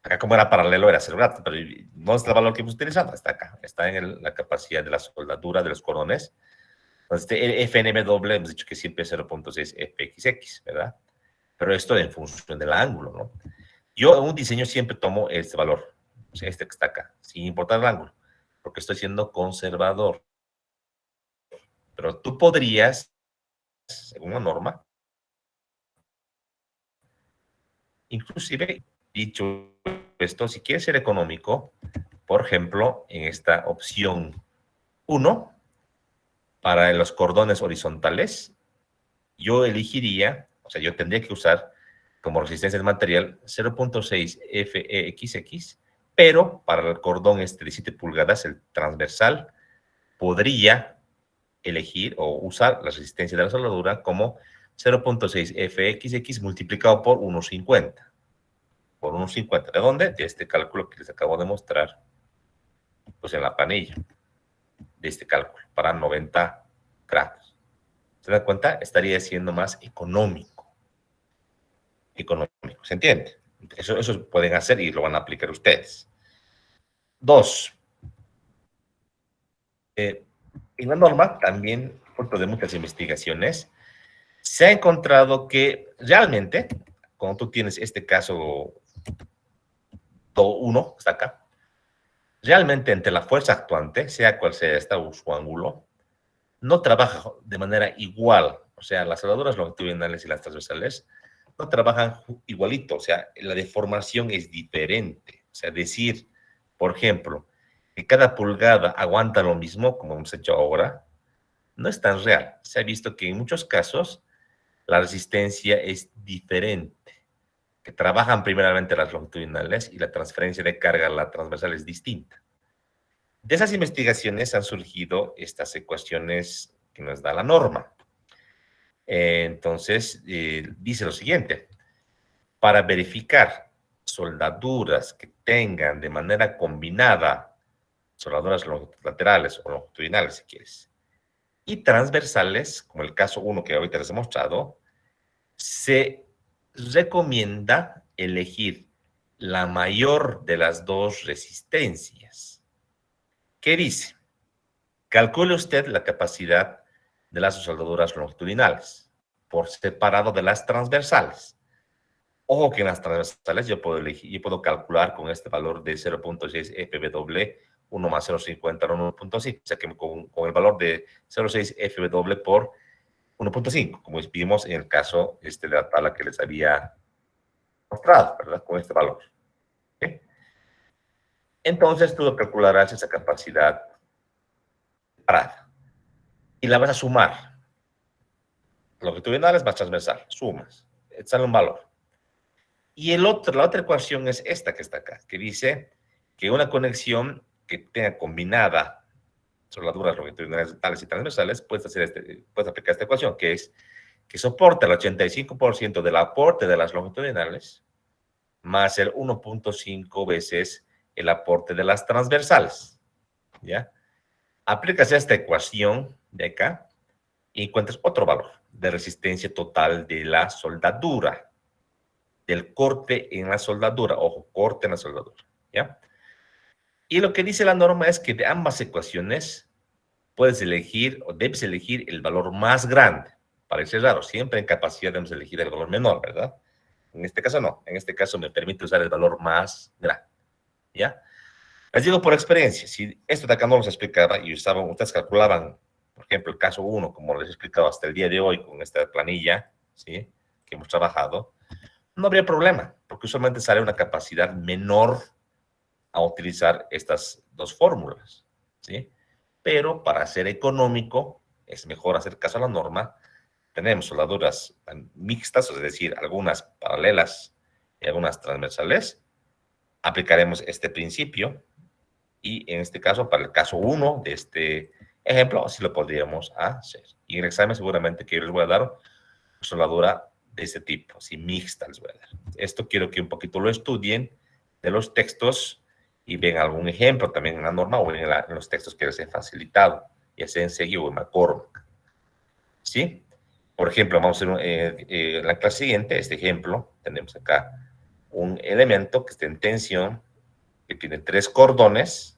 Acá como era paralelo era 0 grados, pero no es el valor que hemos utilizado, está acá. Está en la capacidad de la soldadura de los cordones. Entonces, el FNM doble hemos dicho que siempre es 0,6 fxx, ¿verdad? Pero esto en función del ángulo, ¿no? Yo en un diseño siempre tomo este valor, o sea, este que está acá, sin importar el ángulo, porque estoy siendo conservador. Pero tú podrías, según la norma, inclusive, dicho esto, si quieres ser económico, por ejemplo, en esta opción 1, para los cordones horizontales, yo elegiría, o sea, yo tendría que usar como resistencia del material 0,6 FEXX, pero para el cordón de 7 pulgadas, el transversal, podría elegir o usar la resistencia de la soldadura como 0,6 FXX multiplicado por 1,50. Por 1,50. ¿De dónde? De este cálculo que les acabo de mostrar, pues en la planilla, de este cálculo, para 90 grados. ¿Se dan cuenta? Estaría siendo más económico. ¿Se entiende? Eso pueden hacer y lo van a aplicar ustedes. 2. En la norma, también, fruto de muchas investigaciones, se ha encontrado que realmente, cuando tú tienes este caso 1, que está acá, realmente entre la fuerza actuante, sea cual sea su ángulo, no trabaja de manera igual. O sea, las soldaduras longitudinales y las transversales no trabajan igualito. O sea, la deformación es diferente. O sea, decir, por ejemplo, que cada pulgada aguanta lo mismo, como hemos hecho ahora, no es tan real. Se ha visto que en muchos casos la resistencia es diferente, que trabajan primeramente las longitudinales y la transferencia de carga a la transversal es distinta. De esas investigaciones han surgido estas ecuaciones que nos da la norma. Entonces, dice lo siguiente: para verificar soldaduras que tengan de manera combinada soldaduras laterales o longitudinales, si quieres, y transversales, como el caso 1 que ahorita les he mostrado, se recomienda elegir la mayor de las dos resistencias. ¿Qué dice? Calcule usted la capacidad de las soldaduras longitudinales por separado de las transversales. Ojo que en las transversales yo puedo calcular con este valor de 0.6 FBW 1 más 0.50 1.5, o sea que con el valor de 0.6 FBW por 1.5, como vimos en el caso de la tabla que les había mostrado, ¿verdad? Con este valor. ¿Okay? Entonces tú calcularás esa capacidad separada y la vas a sumar. Longitudinales más transversal, sumas, sale un valor. Y la otra ecuación es esta que está acá, que dice que una conexión que tenga combinada soldaduras longitudinales y transversales, puedes aplicar esta ecuación, que es que soporta el 85% del aporte de las longitudinales más el 1.5 veces el aporte de las transversales. ¿Ya? Aplicas esta ecuación de acá y encuentras otro valor de resistencia total de la soldadura, del corte en la soldadura. Ojo, corte en la soldadura. ¿Ya? Y lo que dice la norma es que de ambas ecuaciones puedes elegir o debes elegir el valor más grande. Parece raro, siempre en capacidad debemos elegir el valor menor, ¿verdad? En este caso no, en este caso me permite usar el valor más grande, ¿ya? Les digo por experiencia, si esto de acá no los explicaba y ustedes calculaban, por ejemplo, el caso 1, como les he explicado hasta el día de hoy con esta planilla, ¿sí? Que hemos trabajado, no habría problema, porque usualmente sale una capacidad menor a utilizar estas dos fórmulas, ¿sí? Pero para ser económico, es mejor hacer caso a la norma. Tenemos soldaduras mixtas, es decir, algunas paralelas y algunas transversales. Aplicaremos este principio y en este caso, para el caso 1 de este ejemplo, así lo podríamos hacer. Y en el examen seguramente que yo les voy a dar soldadura de este tipo, así mixta les voy a dar. Esto quiero que un poquito lo estudien de los textos y ven algún ejemplo también en la norma o en los textos que les he facilitado, ya sea en Segui o en McCormack. ¿Sí? Por ejemplo, vamos a hacer en la clase siguiente, este ejemplo, tenemos acá un elemento que está en tensión, que tiene 3 cordones,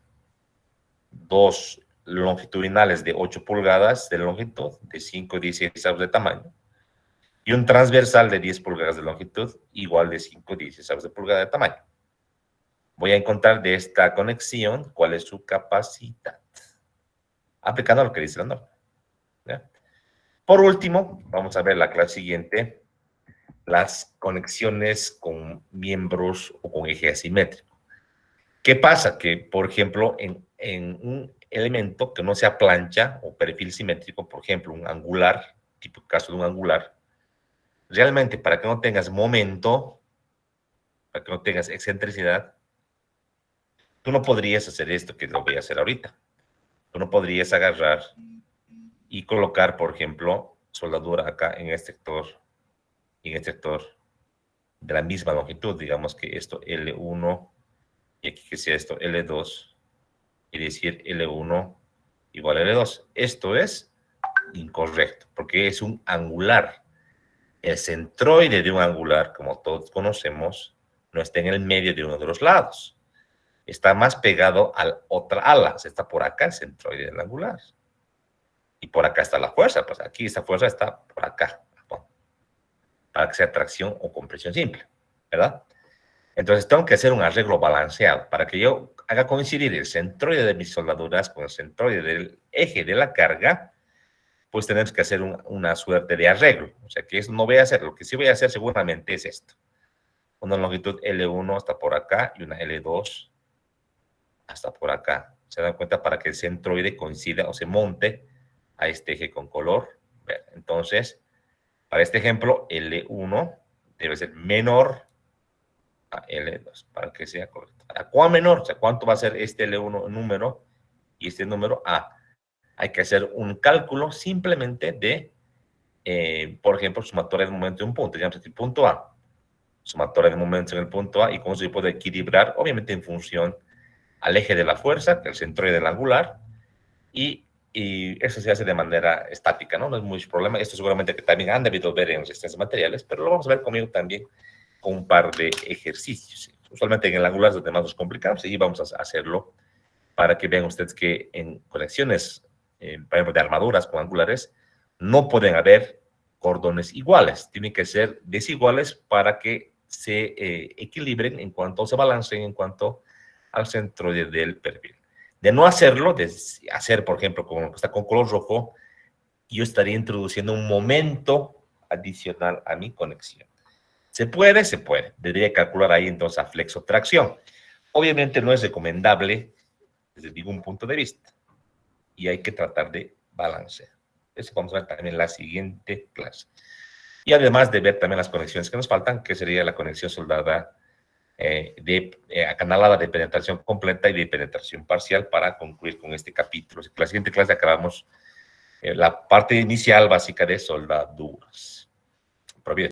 2 longitudinales de 8 pulgadas de longitud, de 5 y 16 avos de tamaño, y un transversal de 10 pulgadas de longitud, igual de 5 y 16 avos de pulgada de tamaño. Voy a encontrar de esta conexión cuál es su capacidad, aplicando lo que dice la norma. ¿Ya? Por último, vamos a ver la clase siguiente, las conexiones con miembros o con eje asimétrico. ¿Qué pasa? Que, por ejemplo, en un elemento que no sea plancha o perfil simétrico, por ejemplo, un angular, tipo caso de un angular, realmente para que no tengas momento, para que no tengas excentricidad, tú no podrías hacer esto que lo voy a hacer ahorita. Tú no podrías agarrar y colocar, por ejemplo, soldadura acá en este sector y en este sector de la misma longitud. Digamos que esto L1 y aquí que sea esto L2 y decir L1 igual a L2. Esto es incorrecto porque es un angular. El centroide de un angular, como todos conocemos, no está en el medio de uno de los lados. Está más pegado a la otra ala. O sea, está por acá el centroide del angular. Y por acá está la fuerza. Pues aquí esta fuerza está por acá. Para que sea tracción o compresión simple. ¿Verdad? Entonces tengo que hacer un arreglo balanceado para que yo haga coincidir el centroide de mis soldaduras con el centroide del eje de la carga. Pues tenemos que hacer una suerte de arreglo. O sea, que eso no voy a hacer. Lo que sí voy a hacer seguramente es esto. Una longitud L1 hasta por acá y una L2 hasta por acá. ¿Se dan cuenta? Para que el centroide coincida o se monte a este eje con color verde. Entonces, para este ejemplo, L1 debe ser menor a L2 para que sea correcto. ¿A cuán menor? O sea, ¿cuánto va a ser este L1 número y este número A? Hay que hacer un cálculo simplemente de, por ejemplo, sumatoria del momento de un punto. Digamos aquí, punto A. sumatoria de momentos en el punto A, y con eso yo puedo equilibrar, obviamente en función al eje de la fuerza, el centroide del angular, y eso se hace de manera estática, ¿no? No es mucho problema. Esto seguramente que también han debido ver en resistencias materiales, pero lo vamos a ver conmigo también con un par de ejercicios. Usualmente en el angular es donde más nos complicamos, y vamos a hacerlo para que vean ustedes que en conexiones, por ejemplo, de armaduras con angulares, no pueden haber cordones iguales, tienen que ser desiguales para que se equilibren en cuanto se balanceen en cuanto al centro del perfil. De no hacerlo, de hacer, por ejemplo, como lo que está con color rojo, yo estaría introduciendo un momento adicional a mi conexión. ¿Se puede? Se puede. Debería calcular ahí entonces a flexotracción. Obviamente no es recomendable desde ningún punto de vista, y hay que tratar de balancear. Eso vamos a ver también en la siguiente clase. Y además de ver también las conexiones que nos faltan, que sería la conexión soldada acanalada de penetración completa y de penetración parcial, para concluir con este capítulo. En la siguiente clase acabamos la parte inicial básica de soldaduras.